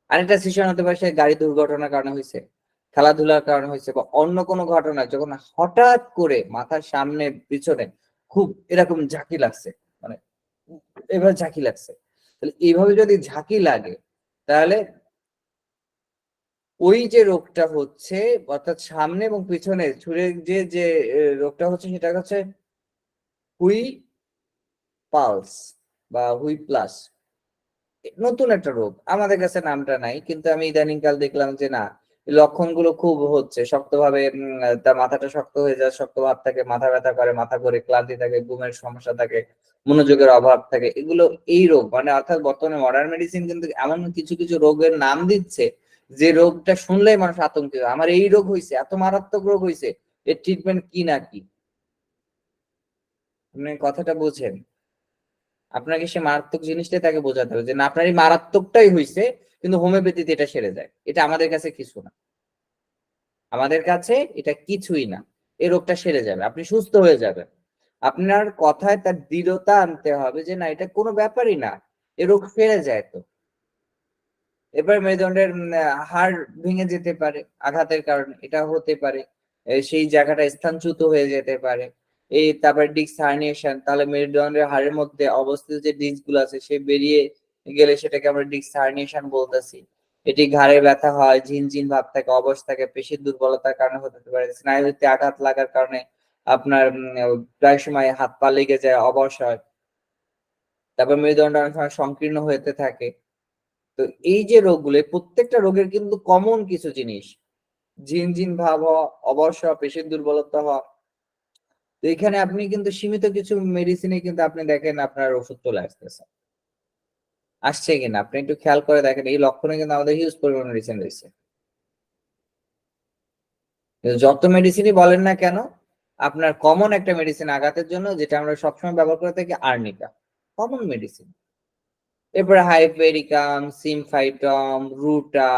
আরেকটা সিচুয়েশন হতে পারে সে গাড়ি দুর্ঘটনার কারণে হয়েছে, খেলাধুলার কারণে হয়েছে, বা অন্য কোনো ঘটনা যখন হঠাৎ করে মাথার সামনে পিছনে খুব এরকম ঝাঁকি লাগছে, মানে এবার ঝাঁকি লাগছে, তাহলে এইভাবে যদি ঝাঁকি লাগে তাহলে ওই যে রোগটা হচ্ছে, অর্থাৎ সামনে এবং পিছনে ছুঁড়ে যে যে রোগটা হচ্ছে সেটা হচ্ছে হুই পালস বা হুই প্লাস। নতুন একটা রোগ, আমাদের কাছে নামটা নাই, কিন্তু আমি ইদানিং কাল দেখলাম যে না, লক্ষণগুলো খুব হচ্ছে শক্তভাবে, তার মাথাটা শক্ত হয়ে যায়, শক্ত ভাব থাকে, মাথা ব্যথা করে, মাথা ঘোরে, ক্লান্তি থাকে, ঘুমের সমস্যা থাকে, মনোযোগের অভাব থাকে, এগুলো এই রোগ। মানে অর্থাৎ বর্তমানে মডার্ন মেডিসিন কিন্তু এমন কিছু কিছু রোগের নাম দিচ্ছে যে রোগটা শুনলেই মানুষ আতঙ্কিত, আমার এই রোগ হয়েছে, এত মারাত্মক রোগ হয়েছে, এর ট্রিটমেন্ট কি না কি। আপনি কথাটা বোঝেন? আপনাকে সে মারাত্মক জিনিসটাই তাকে বোঝাতে হবে যে না, আপনার এই মারাত্মকটাই হয়েছে, কিন্তু হোমিওপ্যাথিতে এটা সেরে যায়, এটা আমাদের কাছে কিছু না, আমাদের কাছে এটা কিছুই না, এই রোগটা সেরে যাবে, আপনি সুস্থ হয়ে যাবেন। আপনার কথায় তার দৃঢ়তা আনতে হবে যে না, এটা কোনো ব্যাপারই না, এ রোগ সেরে যায় তো। এবার মেরুদণ্ডের হাড় ভেঙে যেতে পারে আঘাতের কারণে, এটা হতে পারে, সেই জায়গাটা স্থানচ্যুত হয়ে যেতে পারে। এই তারপরে ডিস্ক হার্নিয়েশন, তাহলে মেরুদণ্ডের হাড়ের মধ্যে অবস্থিত যে ডিস্ক গুলো আছে সে বেরিয়ে গেলে সেটাকে আমরা ডিস্ক হার্নিয়েশন বলতেছি। এটি ঘাড়ে ব্যথা হয়, ঝিনঝিন ভাব থাকে, অবশ থাকে, পেশির দুর্বলতার কারণে হতে পারে, স্নায়ুতে আঘাত লাগার কারণে আপনার প্রায় সময় হাত পা লেগে যায়, অবশ হয়। তারপর মেরুদণ্ড অনেক সময় সংকীর্ণ হতে থাকে। তো এই যে রোগগুলো, প্রত্যেকটা রোগের কিন্তু কমন কিছু জিনিস, ঝিনঝিন ভাব হওয়া, অবশ হওয়া, পেশির দুর্বলতা হওয়া। তো এখানে আপনি কিন্তু সীমিত কিছু মেডিসিনে কিন্তু আপনি দেখেন আপনার ওষুধ চলে আসতেছে, আসছে কিনা আপনি একটু খেয়াল করে দেখেন, এই লক্ষণে কিন্তু আমাদের হিউজ পরিমাণ মেডিসিন রয়েছে। কিন্তু যত মেডিসিনই বলেন না কেন, আপনার কমন একটা মেডিসিন আঘাতের জন্য যেটা আমরা সবসময় ব্যবহার করে থাকি, আর্নিকা, কমন মেডিসিন। এরপরে হাইপেরিকাম, সিমফাইটম, রুটা,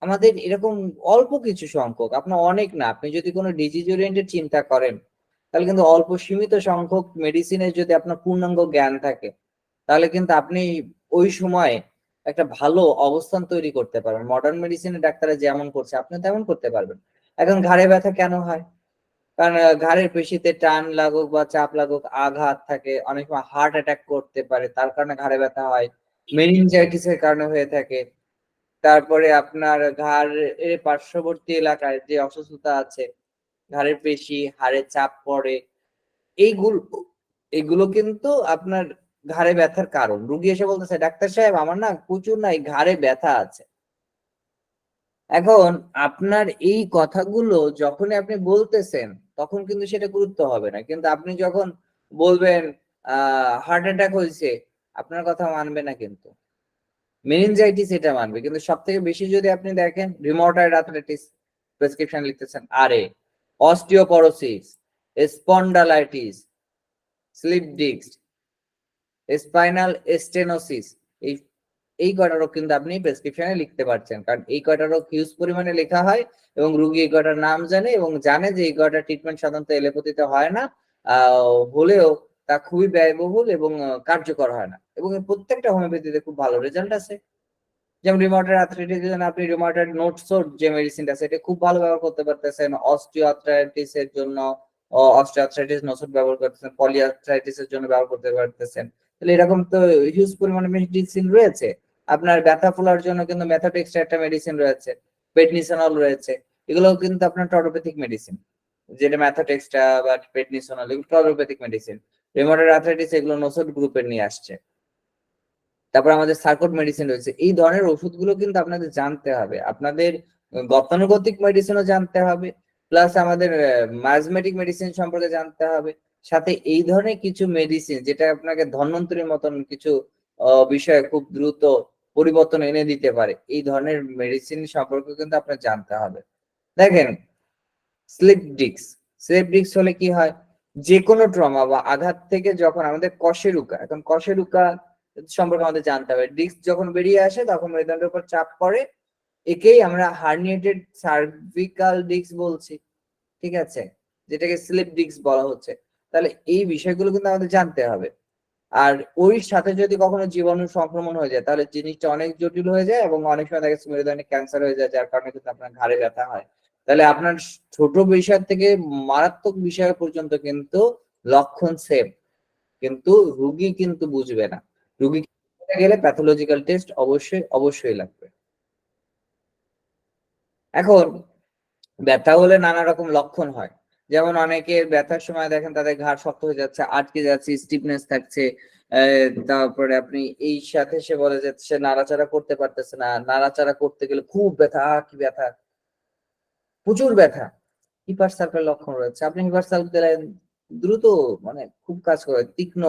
আমাদের এরকম অল্প কিছু সংখ্যক, আপনার অনেক না, আপনি যদি কোনো ডিজিজ ওরিয়েন্টেড চিন্তা করেন তাহলে কিন্তু অল্প সীমিত সংখ্যক মেডিসিনের যদি আপনার পূর্ণাঙ্গ জ্ঞান থাকে তাহলে কিন্তু আপনি ওই সময় একটা ভালো অবস্থান তৈরি করতে পারবেন। মডার্ন মেডিসিনের ডাক্তাররা যেমন করছে আপনি তেমন করতে পারবেন। এখন ঘাড়ে ব্যথা কেন হয়? কারণ ঘাড়ের পেশিতে টান লাগুক বা চাপ লাগুক, আঘাত থাকে, অনেক সময় হার্ট অ্যাটাক করতে পারে, তার কারণে ঘাড়ে ব্যথা হয়, মেনিনজাইটিসের কারণে হয়ে থাকে। তারপরে আপনার ঘাড়ের পার্শ্ববর্তী এলাকায় যে অসুস্থতা আছে, ঘাড়ের পেশি, হাড়ে চাপ পড়ে, এইগুলো এগুলো কিন্তু আপনার ঘাড়ে ব্যথার কারণ। রুগী এসে বলতেছে ডাক্তার সাহেব আমার না প্রচুর না এই ঘাড়ে ব্যথা আছে। এখন আপনার এই কথাগুলো যখনই আপনি বলতেছেন তখন কিন্তু সেটা গুরুত্ব হবে না, কিন্তু আপনি যখন বলবেন হার্ট অ্যাটাক হয়েছে, আপনার কথা মানবে না, কিন্তু মেনিনজাইটিস এটা মানবে। কিন্তু সব থেকে বেশি যদি আপনি দেখেন রিমোটয়েড আর্থ্রাইটিস প্রেসক্রিপশন লিখতেছেন, আরে osteoporosis, spondylitis, slip disc, spinal stenosis, এই এই কয়টা রোগ কিন্তু আপনি প্রেসক্রিপশনে লিখতে পারছেন, কারণ এই কয়টা রোগ হিউজ পরিমাণে লেখা হয় এবং রোগী এই কয়টার নাম জানে এবং জানে যে এই কয়টা ট্রিটমেন্ট সাধারণত এলোপ্যাথিতে হয় না, হলেও তা খুবই ব্যয়বহুল এবং কার্যকর হয় না, এবং এর প্রত্যেকটা হোমিওপ্যাথিতে খুব ভালো রেজাল্ট আছে। যেমন রিউমাটয়েড আর্থ্রাইটিস এর জন্য আপনি রিউমাটয়েড নোটসোর্ট যে মেডিসিনটা আছে এটা খুব ভালো ব্যবহার করতে পারতেছেন। অস্টিও আর্থ্রাইটিস এর জন্য অস্টিও আর্থ্রাইটিস নোটসোর্ট ব্যবহার করতেছেন, পলি আর্থ্রাইটিস এর জন্য ব্যবহার করতে পারতেছেন। তাহলে এরকম তো হিউজ পরিমাণে মেডিসিন রয়েছে। আপনার ব্যথা ফোলার জন্য কিন্তু মেথোটেক্সট একটা মেডিসিন রয়েছে, পেডনিসনল রয়েছে, এগুলো কিন্তু আপনার টলোপ্যাথিক মেডিসিন, যেটা মেথোটেক্সটা বা পেডনিসনল এগুলো টলোপ্যাথিক মেডিসিন। রিউমাটয়েড আর্থ্রাইটিস এগুলো নোটসোর্ট গ্রুপের নিয়ে আসছে। তারপর আমাদের সার্কট মেডিসিন রয়েছে। এই ধরনের ওষুধগুলো কিন্তু আপনাদের জানতে হবে, আপনাদের গতানুগতিক মেডিসিনও জানতে হবে, প্লাস আমাদের মাইজমেটিক মেডিসিন সম্পর্কে জানতে হবে, সাথে এই ধরনের কিছু মেডিসিন যেটা আপনাকে ধন্বন্তরীর মতন কিছু বিষয়ে খুব দ্রুত পরিবর্তন এনে দিতে পারে, এই ধরনের মেডিসিন সম্পর্কে কিন্তু আপনার জানতে হবে। দেখেন, স্লিপ ডিস্ক, স্লিপ ডিস্ক হলে কি হয়, যে কোনো ট্রমা বা আঘাত থেকে যখন আমাদের কশেরুকা, এখন কশেরুকা সম্পর্কে আমাদের জানতে হবে, ডিস্ক যখন বেরিয়ে আসে তখন মেরুদণ্ডের উপর চাপ পড়ে, একেই আমরা হার্নিয়েটেড সার্ভিক্যাল ডিস্ক বলছি, ঠিক আছে, যেটাকে স্লিপ ডিস্ক বলা হচ্ছে। তাহলে এই বিষয়গুলো কিন্তু আমাদের জানতে হবে। আর ওই সাথে যদি কখনো জীবাণু সংক্রমণ হয়ে যায় তাহলে জিনিসটা অনেক জটিল হয়ে যায় এবং অনেক সময় দেখা যাচ্ছে মেরুদণ্ডে ক্যান্সার হয়ে যায়, যার কারণে কিন্তু আপনার ঘাড়ে ব্যথা হয়। তাহলে আপনার ছোট বিষয় থেকে মারাত্মক বিষয় পর্যন্ত কিন্তু লক্ষণ সেম, কিন্তু রুগী কিন্তু বুঝবে না। রুগী গেলে প্যাথোলজিক্যাল টেস্ট অবশ্যই অবশ্যই লাগবে। এখন ব্যথা হলে নানা রকম লক্ষণ হয়, যেমন অনেকের ব্যথার সময় দেখেন তাদের ঘাড় শক্ত হয়ে যাচ্ছে, আটকে যাচ্ছে, স্টিফনেস থাকছে। তারপরে আপনি এই সাথে সে বলে যে সে নাড়াচাড়া করতে পারতেছে না, নাড়াচাড়া করতে গেলে খুব ব্যথা, কি ব্যথা, প্রচুর ব্যথা। হিপার সার্কেল লক্ষণ রয়েছে, আপনি হিপার সার্কেল দিলেন, দ্রুত মানে খুব কাজ করে, তীক্ষ্ণ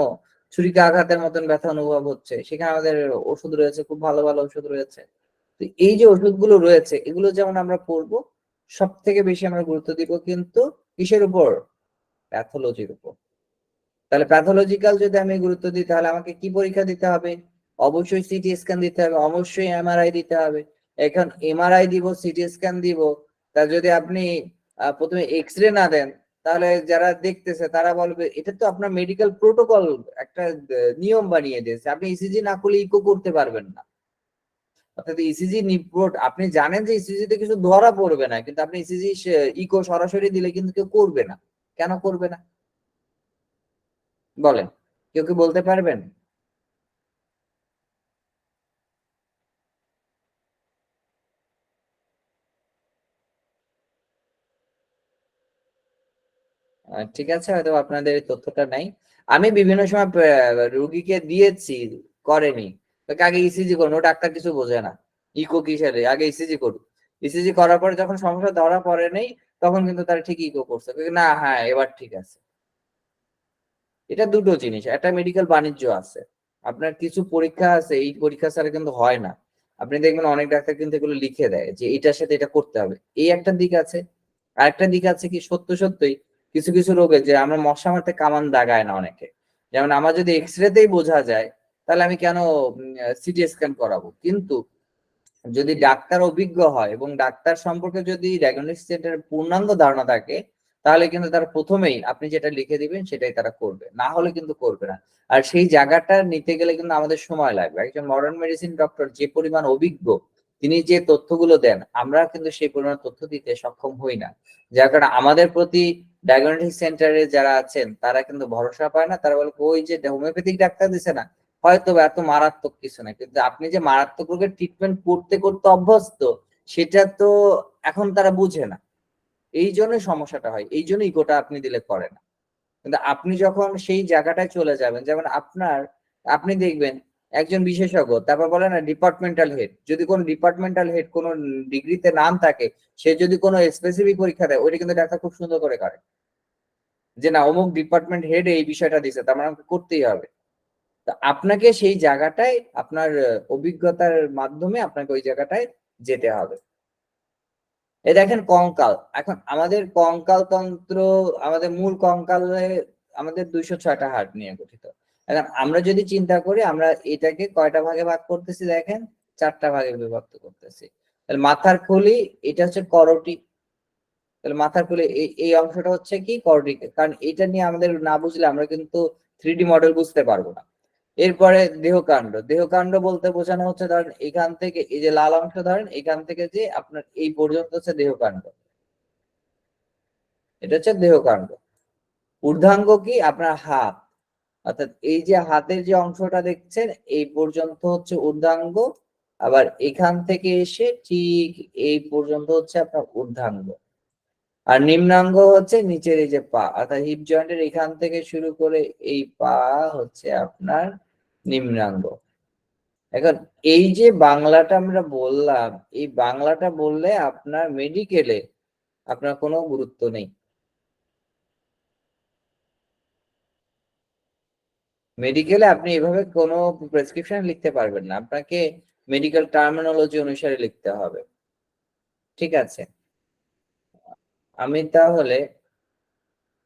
ছুরিকা আঘাতের মতন ব্যথা অনুভব হচ্ছে, সেখানে আমাদের ওষুধ রয়েছে, খুব ভালো ভালো ওষুধ রয়েছে। তো এই যে ওষুধগুলো রয়েছে এগুলো যেমন আমরা পড়বো, সব থেকে বেশি আমরা গুরুত্ব দিব কিন্তু কিসের উপর? প্যাথোলজির উপর। তাহলে প্যাথোলজিক্যাল যদি আমি গুরুত্ব দিই তাহলে আমাকে কি পরীক্ষা দিতে হবে? অবশ্যই সিটি স্ক্যান দিতে হবে, অবশ্যই এমআরআই দিতে হবে। এখন এমআরআই দিব, সিটি স্ক্যান দিব, তা যদি আপনি প্রথমে এক্স রে না দেন তাহলে যারা দেখতেছে তারা বলবে এটা তো আপনার মেডিকেল প্রোটোকল, একটা নিয়ম বানিয়ে দিয়েছে, আপনি ইসিজি না করলে ইকো করতে পারবেন না। অর্থাৎ ইসিজি রিপোর্ট আপনি জানেন যে ইসিজি তে কিছু ধরা পড়বে না, কিন্তু আপনি ইসিজি ইকো সরাসরি দিলে কিন্তু কেউ করবে না। কেন করবে না বলেন? কেউ কি বলতে পারবেন? ঠিক আছে, হয়তো আপনাদের এই তথ্যটা নাই। আমি বিভিন্ন সময় রুগীকে দিয়েছি, করেনি, তাকে আগে ইসিজি করুন, ও ডাক্তার কিছু বোঝে না, ইকো কিসের, আগে ইসিজি করুন। ইসিজি করার পরে যখন সমস্যা ধরা পড়ে নেই তখন কিন্তু তারা ঠিক ইকো করছে, না হ্যাঁ এবার ঠিক আছে। এটা দুটো জিনিস, একটা মেডিকেল বাণিজ্য আছে, আপনার কিছু পরীক্ষা আছে, এই পরীক্ষা ছাড়া কিন্তু হয় না। আপনি দেখবেন অনেক ডাক্তার কিন্তু এগুলো লিখে দেয় যে এটার সাথে এটা করতে হবে, এই একটা দিক আছে। আর একটা দিক আছে কি, সত্য সত্যই কিছু কিছু রোগে যে আমরা মশা মারতে কামান দাগায় না অনেকে, যেমন আমার যদি এক্স রেতেই বোঝা যায় তাহলে আমি কেন সিটি স্ক্যান করাবো? কিন্তু যদি ডাক্তার অভিজ্ঞ হয় এবং ডাক্তার সম্পর্কে যদি ডায়াগনস্টিক সেন্টারের পূর্ণাঙ্গ ধারণা থাকে তাহলে কিন্তু তারা প্রথমেই আপনি যেটা লিখে দিবেন সেটাই তারা করবে, না হলে কিন্তু করবে না। আর সেই জায়গাটা নিতে গেলে কিন্তু আমাদের সময় লাগবে। একজন মডার্ন মেডিসিন ডক্টর যে পরিমাণ অভিজ্ঞ, তিনি যে তথ্যগুলো দেন আমরা কিন্তু সেই পরিমাণ তথ্য দিতে সক্ষম হই না, যার কারণে আমাদের প্রতি ডায়াগনস্টিক সেন্টারে যারা আছেন তারা কিন্তু ভরসা পায় না। তারা বলে ওই যে হোমিওপ্যাথিক ডাক্তার দিছে না, হয়তো এত মারাত্মক কিছু না, কিন্তু আপনি যে মারাত্মক রোগের ট্রিটমেন্ট করতে করতে অভ্যস্ত সেটা তো এখন তারা বুঝে না। এই জন্য সমস্যাটা হয়, এই জন্য ইকোটা আপনি দিলে করে না। কিন্তু আপনি যখন সেই জায়গাটায় চলে যাবেন, যেমন আপনি দেখবেন একজন বিশেষজ্ঞ, তারপর বলে না ডিপার্টমেন্টাল হেড, যদি কোনো ডিপার্টমেন্টাল হেড কোনো ডিগ্রিতে নাম থাকে, সে যদি কোনো স্পেসিফিক পরীক্ষা দেয় ওইটা কিন্তু ডাক্তার খুব সুন্দর করে করে, যে না অমুক ডিপার্টমেন্ট হেড এই বিষয়টা দিছে তার মানে আমাকে করতেই হবে। আপনাকে সেই জায়গাটায় আপনার অভিজ্ঞতার মাধ্যমে আপনাকে ওই জায়গাটায় যেতে হবে। এই দেখেন কঙ্কাল, এখন আমাদের কঙ্কাল তন্ত্র, আমাদের মূল কঙ্কালে আমাদের 206টা হাড় নিয়ে গঠিত। এখন আমরা যদি চিন্তা করি আমরা এটাকে কয়টা ভাগে ভাগ করতেছি, দেখেন 4টা ভাগে বিভক্ত করতেছি। তাহলে মাথার খুলি, এটা হচ্ছে করোটি। তাহলে মাথার খুলি এই অংশটা হচ্ছে কি করোটি, কারণ এটা নিয়ে আমাদের না বুঝলে আমরা কিন্তু 3D মডেল বুঝতে পারবো না। এরপরে দেহকাণ্ড, দেহকাণ্ড বলতে বোঝানো হচ্ছে ধরেন এখান থেকে এই যে লাল অংশ ধরেন এখান থেকে যে আপনার এই পর্যন্ত হচ্ছে দেহকাণ্ড, এটা হচ্ছে দেহকাণ্ড। ঊর্ধ্বাঙ্গ কি আপনার হাত, অর্থাৎ এই যে হাতের যে অংশটা দেখছেন এই পর্যন্ত হচ্ছে ঊর্ধ্বাঙ্গ, আবার এখান থেকে এসে ঠিক এই পর্যন্ত হচ্ছে আপনার ঊর্ধ্বাঙ্গ। আর নিম্নাঙ্গ হচ্ছে নিচের এই যে পা, অর্থাৎ হিপ জয়েন্টের এখান থেকে শুরু করে এই পা হচ্ছে আপনার নিম্নাঙ্গ। এখন এই যে বাংলাটা আমরা বললাম, এই বাংলাটা বললে আপনার মেডিকেলে আপনার কোনো গুরুত্ব নেই। মেডিকেলে আপনি এভাবে কোনো প্রেসক্রিপশন লিখতে পারবেন না, আপনাকে মেডিকেল টার্মিনোলজি অনুসারে লিখতে হবে। ঠিক আছে, আমি তাহলে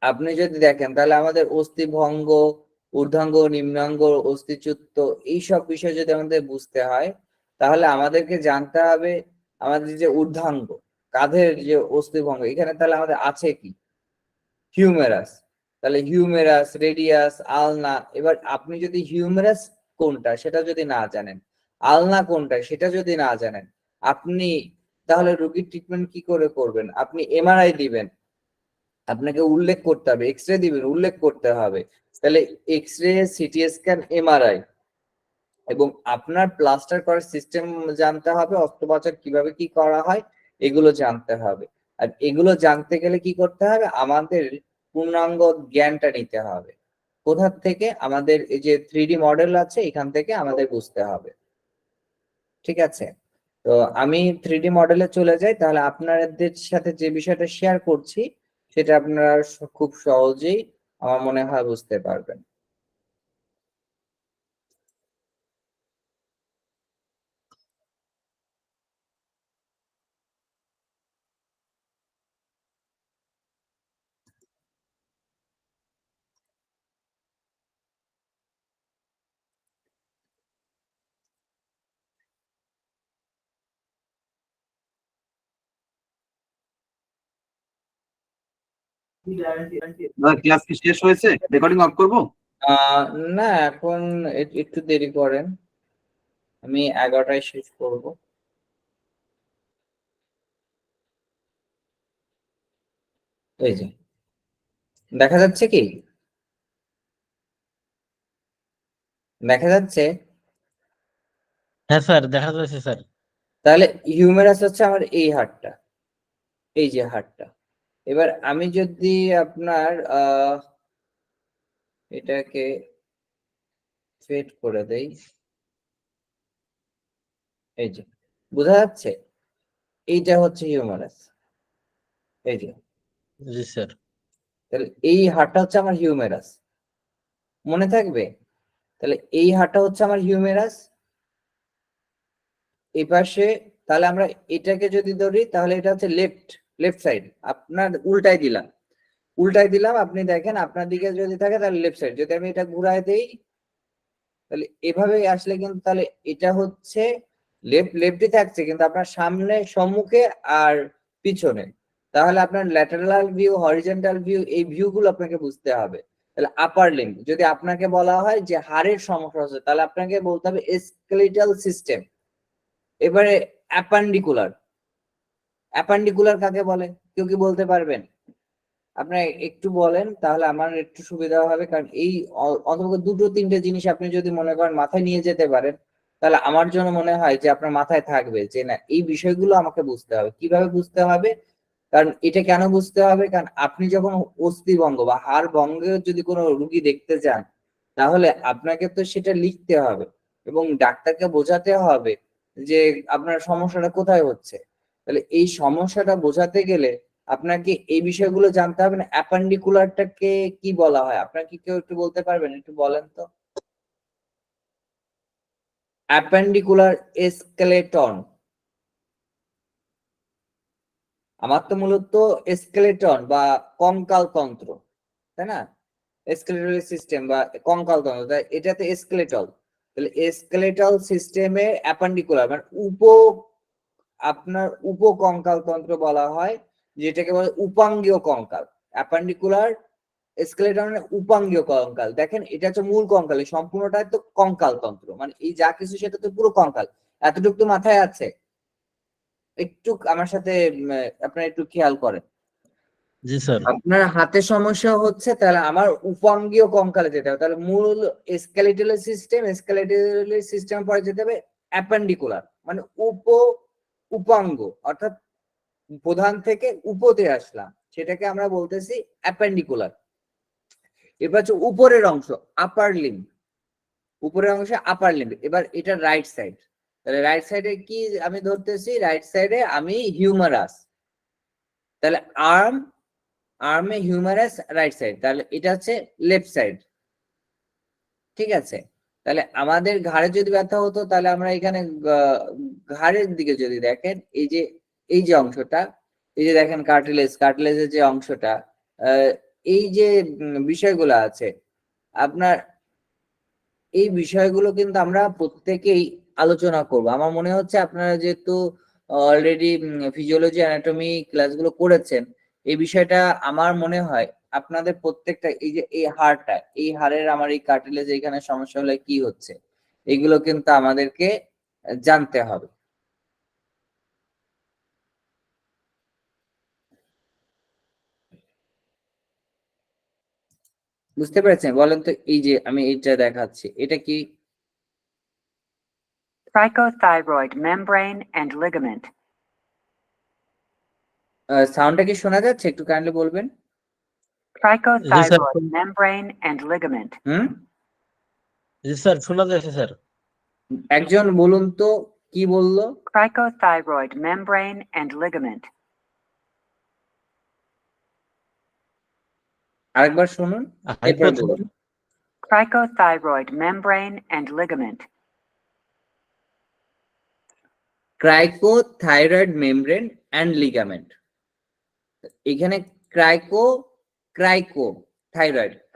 আপনি যদি দেখেন তাহলে আমাদের অস্থিভঙ্গ, ঊর্ধ্বাঙ্গ, নিম্নাঙ্গ, অস্থিচ্যুত, এইসব বিষয় যদি আমাদের বুঝতে হয় তাহলে আমাদেরকে জানতে হবে আমাদের যে ঊর্ধ্বাঙ্গ, কাঁধের যে অস্থিভঙ্গ, এখানে তাহলে আমাদের আছে কি? হিউমেরাস। তাহলে হিউমেরাস, রেডিয়াস, আলনা। এবার আপনি যদি হিউমেরাস কোনটা সেটা যদি না জানেন, আলনা কোনটা সেটা যদি না জানেন, আপনি তাহলে রোগীর ট্রিটমেন্ট কি করে করবেন? আপনি এমআরআই দিবেন, আপনাকে উল্লেখ করতে হবে, এক্স রে দিবেন, উল্লেখ করতে হবে। তাহলে X ray, CT scan, MRI, এবং আপনার প্লাস্টার করার সিস্টেম জানতে হবে, অস্ত্রোপচার কিভাবে কি করা হয়, এগুলো জানতে হবে। আর এগুলো জানতে গেলে কি করতে হবে, আমাদের পূর্ণাঙ্গ জ্ঞানটা নিতে হবে। কোথা থেকে? আমাদের এই যে 3D মডেল আছে এখান থেকে আমাদের বুঝতে হবে। ঠিক আছে, তো আমি 3D মডেলে চলে যাই, তাহলে আপনাদের সাথে যে বিষয়টা শেয়ার করছি সেটা আপনারা খুব সহজেই আমার মনে হয় বুঝতে পারবেন। ক্লাস কি শেষ হয়েছে? রেকর্ডিং অফ করব? আহ না, এখন একটু দেরি করেন, আমি 11টায় শেষ করব। এই যে দেখা যাচ্ছে কি? দেখা যাচ্ছে? হ্যাঁ স্যার, দেখা যাচ্ছে স্যার। তাহলে হিউমেরাস হচ্ছে আমার এই হাড়টা, এই যে হাড়টা। এবার আমি যদি আপনার এটাকে সেট করে দেই, এই যে বোঝা যাচ্ছে এইটা হচ্ছে হিউমেরাস, এই যে। জি স্যার। তাহলে এই হাড়টা হচ্ছে আমার হিউমেরাস, মনে থাকবে? তাহলে এই হাড়টা হচ্ছে আমার হিউমেরাস, এই পাশে। তাহলে আমরা এটাকে যদি ধরি তাহলে এটা হচ্ছে লেফট সাইড। আপনার উল্টাই দিলাম, আপনি দেখেন আপনার দিকে যদি থাকে তাহলে লেফট সাইড। যদি আমি এটা ঘুরায় দেই তাহলে এভাবে আসলে কিন্তু তাহলে এটা হচ্ছে লেফটই থাকছে, কিন্তু আপনার সামনে, সম্মুখে আর পিছনে। তাহলে আপনার ল্যাটারাল ভিউ, হরিজন্টাল ভিউ, এই ভিউ গুলো আপনাকে বুঝতে হবে। তাহলে আপার লিম্ব, যদি আপনাকে বলা হয় যে হাড়ের সমস্যা হচ্ছে তাহলে আপনাকে বলতে হবে স্কেলিটাল সিস্টেম। এবারে অ্যাপান্ডিকুলার কাকে বলে? কেউ কি বলতে পারবেন? আপনার একটু বলেন তাহলে আমার একটু সুবিধা হবে, কারণ এই অন্তত 2-3টে জিনিস আপনি যদি মনে করেন মাথায় নিয়ে যেতে পারেন তাহলে আমার জন্য মনে হয় যে আপনার মাথায় থাকবে যে না, এই বিষয়গুলো আমাকে বুঝতে হবে। কিভাবে বুঝতে হবে? কারণ এটা কেন বুঝতে হবে, কারণ আপনি যখন অস্থিভঙ্গ বা হাড় ভঙ্গের যদি কোনো রুগী দেখতে যান তাহলে আপনাকে তো সেটা লিখতে হবে এবং ডাক্তারকে বোঝাতে হবে যে আপনার সমস্যাটা কোথায় হচ্ছে। তাহলে এই সমস্যাটা বোঝাতে গেলে আপনাকে এই বিষয়গুলো জানতে হবে না। অ্যাপেন্ডিকুলারটাকে কি বলা হয়? আপনার কি কেউ একটু বলতে পারবেন? একটু বলেন তো। Appendicular skeleton. আমার তো মূলত স্কেলেটন বা কঙ্কাল তন্ত্র, তাই না? স্কেলেটাল সিস্টেম বা কঙ্কাল তন্ত্র, তাই এটাতে স্কেলেটল। তাহলে স্কেলেটাল সিস্টেমে অ্যাপেন্ডিকুলার মানে আপনার উপকঙ্কাল তন্ত্র বলা হয়, যেটাকে বলে উপাঙ্গীয় কঙ্কাল। অ্যাপেন্ডিকুলার স্কেলেটন মানে উপাঙ্গীয় কঙ্কাল। দেখেন এটা হচ্ছে মূল কঙ্কাল, এই সম্পূর্ণটাই তো কঙ্কাল তন্ত্র, মানে এই যা কিছু সেটা তো পুরো কঙ্কাল। এতটুকু তো মাথায় আছে? একটু আমার সাথে আপনারা একটু খেয়াল করেন। জি স্যার। আপনার হাতে সমস্যা হচ্ছে তাহলে আমার উপাঙ্গীয় কঙ্কালে যেতে হবে। তাহলে মূল স্কেলেটাল সিস্টেম পরে যেতে হবে অ্যাপেন্ডিকুলার মানে উপাঙ্গ, অর্থাৎ প্রধান থেকে উপতে আসলাম, সেটাকে আমরা বলতেছি অ্যাপেন্ডিকুলার। এবার হচ্ছে উপরের অংশ, আপার লিম্ব। উপরের অংশে আপার লিম্ব। এবার এটা রাইট সাইড, তাহলে রাইট সাইডে কি আমি ধরতেছি? রাইট সাইডে আমি হিউমারাস। তাহলে আর্মে হিউমারাস রাইট সাইড, তাহলে এটা হচ্ছে লেফট সাইড। ঠিক আছে, তাহলে আমাদের ঘাড়ে যদি ব্যথা হতো তাহলে আমরা এখানে ঘাড়ের দিকে যদি দেখেন, এই যে অংশটা, এই যে দেখেন কার্টিলেজের যে অংশটা, এই যে বিষয়গুলো আছে আপনার, এই বিষয়গুলো কিন্তু আমরা প্রত্যেকেই আলোচনা করব। আমার মনে হচ্ছে আপনারা যেহেতু অলরেডি ফিজিওলজি অ্যানাটমি ক্লাসগুলো করেছেন, এই বিষয়টা আমার মনে হয় আপনাদের প্রত্যেকটা, এই যে এই হাড়টা, এই হাড়ের আমার এই কার্টিলেজ এখানে সমস্যা হলে কি হচ্ছে, এগুলো কিন্তু আমাদেরকে জানতে হবে। বুঝতে পেরেছেন? বলেন তো, এই যে আমি এইটা দেখাচ্ছি এটা কি? Trichothyroid membrane and ligament. সাউন্ডটা কি শোনা যাচ্ছে? একটু কাইন্ডলি বলবেন। Cricothyroid membrane and ligament. Hmm, G sir শোনা যাচ্ছে স্যার। একজন বলুন তো কি বললো? Cricothyroid membrane and ligament. আরেকবার শুনুন, এরপর বলুন। Cricothyroid membrane and ligament. Cricothyroid membrane and ligament. এখানে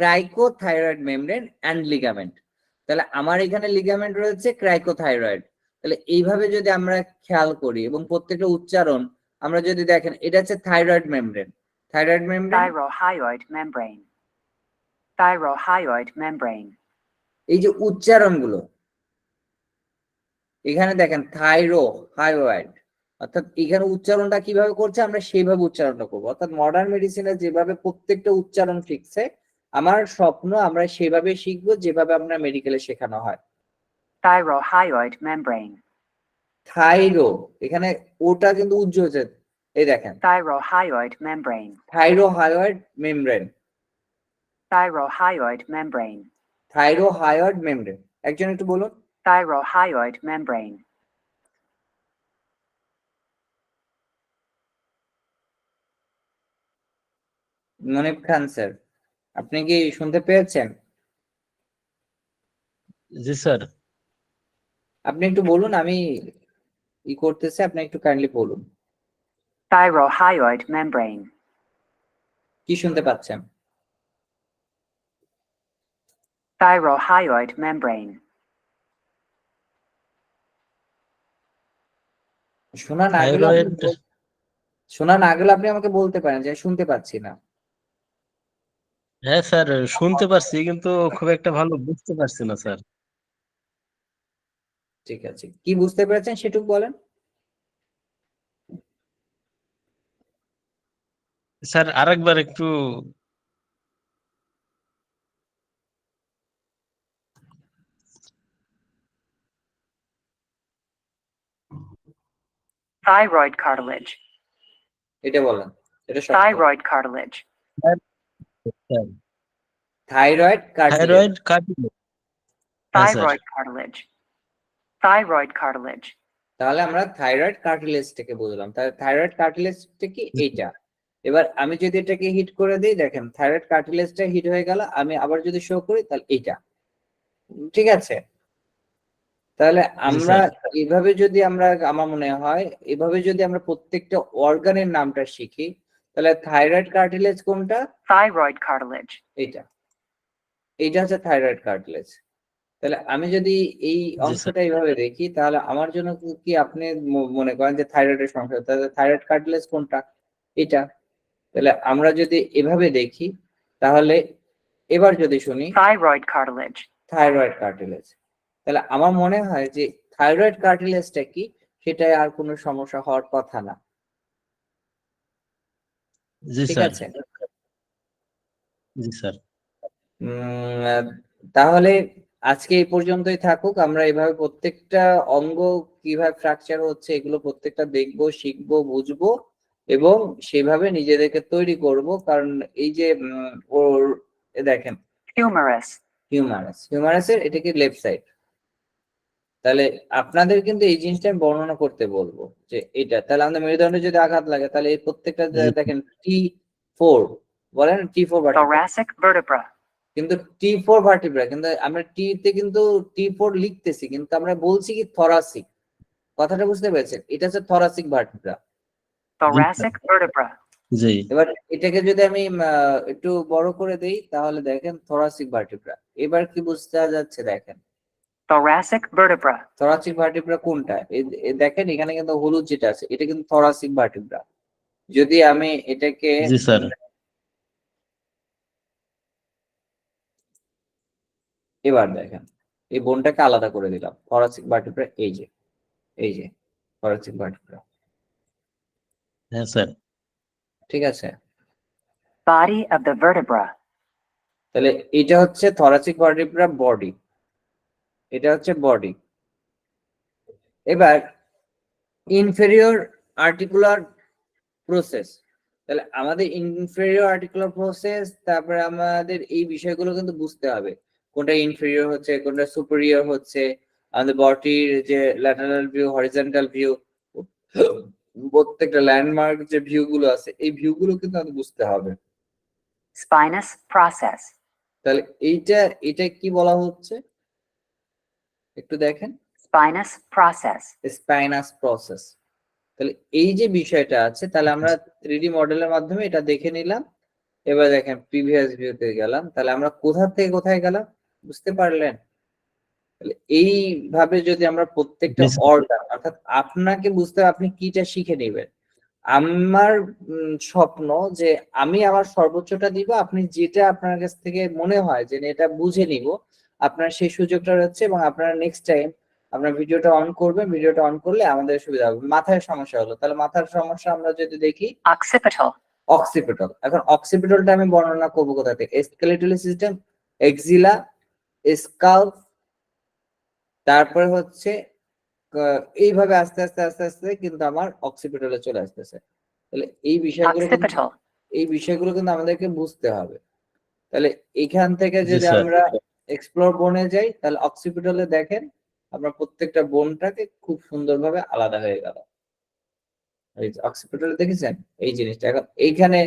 ক্রাইকোথাইরয়েড মেমব্রেন অ্যান্ড লিগামেন্ট। তাহলে আমার এখানে লিগামেন্ট রয়েছে, ক্রাইকোথাইরয়েড। তাহলে এইভাবে যদি আমরা খেয়াল করি এবং প্রত্যেকটা উচ্চারণ আমরা যদি দেখেন, এটা হচ্ছে thyroid membrane, Thyrohyoid membrane. Thyrohyoid membrane. এই যে উচ্চারণগুলো এখানে দেখেন থাইরোহাইড, অর্থাৎ এখানে উচ্চারণটা কিভাবে করছে আমরা সেইভাবে উচ্চারণটা করবো। অর্থাৎ মডার্ন মেডিসিনে যেভাবে প্রত্যেকটা উচ্চারণ শিখছে, আমার স্বপ্ন আমরা সেভাবে শিখবো যেভাবে আমরা মেডিকেলে শেখানো হয়। Thyrohyoid membrane. থাইরো, এখানে ওটা কিন্তু উজ্জ্বল হচ্ছে, এই দেখেন Thyrohyoid membrane. Thyrohyoid membrane, Thyrohyoid membrane. Thyrohyoid membrane. একজন একটু বলুন। Thyrohyoid membrane. মনিব খান স্যার, আপনি কি শুনতে পেয়েছেন? জি স্যার। আপনি একটু বলুন, আমি করতেছি, আপনি একটু কাইন্ডলি বলুন Thyrohyoid membrane. কি শুনতে পাচ্ছেন। Thyrohyoid membrane. শোনা না গেলে থাইরয়েড শোনা না গেলে আপনি আমাকে বলতে পারেন যে শুনতে পাচ্ছি না। হ্যাঁ স্যার শুনতে পারছি কিন্তু খুব একটা ভালো বুঝতে পারছি না স্যার। ঠিক আছে, কি বুঝতে পেরেছেন সেটুকু বলেন। স্যার আরেকবার একটু Thyroid cartilage. এটা বলেন, এটা সঠিক। Thyroid cartilage. Thyroid cartilage, thyroid cartilage. হ্যাঁ sir. Thyroid cartilage. Thyroid cartilage. তাহলে আমরা থাইরয়েড কার্টিলেজটাকে বুঝলাম। তাহলে থাইরয়েড কার্টিলেজটা কি এইটা। এবার আমি যদি এটাকে হিট করে দিই, দেখেন থাইরয়েড কার্টিলেজটা হিট হয়ে গেল, আমি আবার যদি শো করি তাহলে এইটা, ঠিক আছে। তাহলে আমরা এইভাবে যদি আমরা, আমার মনে হয় এভাবে যদি আমরা প্রত্যেকটা অর্গানের নামটা শিখি, তাহলে থাইরয়েড কার্টিলেজ কোনটা? Thyroid cartilage. এইটা হচ্ছে থাইরয়েড কার্টিলেজ। তাহলে আমি যদি এই অংশটা এইভাবে দেখি, তাহলে আমার জন্য কি আপনি মনে করেন যে থাইরয়েডের সমস্যা, তাহলে থাইরয়েড কার্টিলেজ কোনটা? এটা। তাহলে আমরা যদি এভাবে দেখি, তাহলে এবার যদি শুনি Thyroid cartilage. থাইরয়েড কার্টিলেজ, তাহলে আমার মনে হয় যে থাইরয়েড কার্টিলেজটা কি সেটাই আর কোনো সমস্যা হওয়ার কথা না। জি ঠিক স্যার। আছে, জি স্যার। তাহলে আজকে এই পর্যন্তই থাকুক। আমরা এভাবে প্রত্যেকটা অঙ্গ কিভাবে ফ্র্যাকচার হচ্ছে এগুলো প্রত্যেকটা দেখবো, শিখবো, বুঝবো এবং সেভাবে নিজেদেরকে তৈরি করব। কারণ এই যে ওর দেখেন Humerus. হিউমারাসের এটা কি লেফট সাইড। তাহলে আপনাদের কিন্তু এই জিনিসটা আমি বর্ণনা করতে বলবো যে এটা, তাহলে আমাদের মেরুদণ্ডে যদি আঘাত লাগে তাহলে এই প্রত্যেকটা দেখেন T4 বলেন, T4 Thoracic vertebra. কিন্তু T4 ভার্টিব্রা, কিন্তু আমরা টি তে কিন্তু T4 লিখতেছি কিন্তু আমরা বলছি কি থরাসিক। কথাটা বুঝতে পেরেছেন? এটা হচ্ছে থরাসিক ভার্টিব্রা। Thoracic vertebra. জি। এবার এটাকে যদি আমি একটু বড় করে দেই, তাহলে দেখেন থরাসিক ভার্টিব্রা। এবার কি বুঝতে যাচ্ছে? দেখেন Thoracic vertebra. থরাসিক ভার্টিব্রা কোনটা, দেখেন এখানে কিন্তু হলুদ যেটা আছে এটা কিন্তু থরাসিক ভার্টিব্রা। যদি আমি এটাকে জি স্যার। এবার দেখেন এই বোনটাকে আলাদা করে দিলাম, থরাসিক ভার্টিব্রা এই যে থরাসিক ভার্টিব্রা, হ্যাঁ স্যার। ঠিক আছে। Body of the vertebra. তাহলে এটা হচ্ছে থরাসিক ভার্টিব্রা বডি, এটা হচ্ছে বডি। এবার ইনফেরিয়র আর্টিকুলার প্রসেস, তাহলে আমাদের ইনফেরিয়র আর্টিকুলার প্রসেস, তারপরে আমাদের এই বিষয়গুলো কিন্তু বুঝতে হবে, কোনটা ইনফেরিয়র হচ্ছে, কোনটা সুপেরিয়র হচ্ছে, আমাদের বডির যে ল্যাটারাল ভিউ, হরিজন্টাল ভিউ, প্রত্যেকটা ল্যান্ডমার্ক যে ভিউ গুলো আছে, এই ভিউ গুলো কিন্তু আমাদের বুঝতে হবে। Spinous process. তাহলে এটা কি বলা হচ্ছে একটু দেখেন, Spinous process. Spinous process. তাহলে এই যে বিষয়টা আছে, তাহলে আমরা 3D মডেলের মাধ্যমে এটা দেখে নিলাম। এবার দেখেন প্রিভিয়াস ভিউতে গেলাম, তাহলে আমরা কোথা থেকে কোথায় গেলাম বুঝতে পারলেন? তাহলে এইভাবে যদি আমরা প্রত্যেকটা জি, স্যার। অর্গান, অর্থাৎ আপনাকে বুঝতে হবে আপনি কিটা শিখে নেবেন। আমার স্বপ্ন যে আমি আমার সর্বোচ্চটা দিব, আপনি যেটা আপনার কাছ থেকে মনে হয় যে এটা বুঝে নিব, আপনার সেই সুযোগটা রয়েছে, এবং আপনারা নেক্সট টাইম আপনার ভিডিওটা অন করবেন, ভিডিওটা অন করলে আমাদের সুবিধা হবে। মাথায় সমস্যা হলো, তাহলে মাথার সমস্যা আমরা যদি দেখি Occipital. অক্সিপিটাল। এখন অক্সিপিটালটা আমি বর্ণনা করবো কোথা থেকে, স্কেলেটাল সিস্টেম, এক্সিলা, স্কাল্প, তারপরে হচ্ছে এইভাবে আস্তে আস্তে আস্তে আস্তে কিন্তু আমার অক্সিপিটালে চলে আসতেছে। তাহলে এই Occipital. বিষয়গুলো কিন্তু আমাদেরকে বুঝতে হবে। তাহলে এখান থেকে জি, যদি স্যার। আমরা এক্সপ্লোর বনে যাই, তাহলে অক্সিপিটালে দেখেন আমরা প্রত্যেকটা বোনটাকে খুব সুন্দরভাবে আলাদা হয়ে গেল। এই অক্সিপিটালে দেখেছেন এই জিনিসটা। এখন এইখানে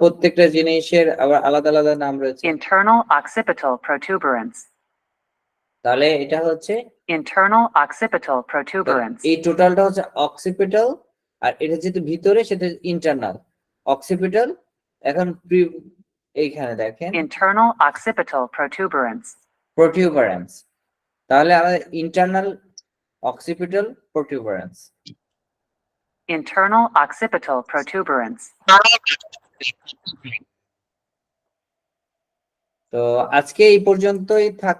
প্রত্যেকটা জিনিসের আবার আলাদা আলাদা নাম রয়েছে। Internal occipital protuberance. তাহলে এটা হচ্ছে Internal occipital protuberance. এই টোটালটা হচ্ছে অক্সিপিটাল, আর এটা যেহেতু ভিতরে সেটা ইন্টারনাল অক্সিপিটাল। এখন এইখানে দেখেন Internal occipital protuberance. প্রোটিউবারেন্স, তাহলে আমাদের internal occipital protuberance. Internal occipital protuberance. তো আজকে এই পর্যন্তই থাক।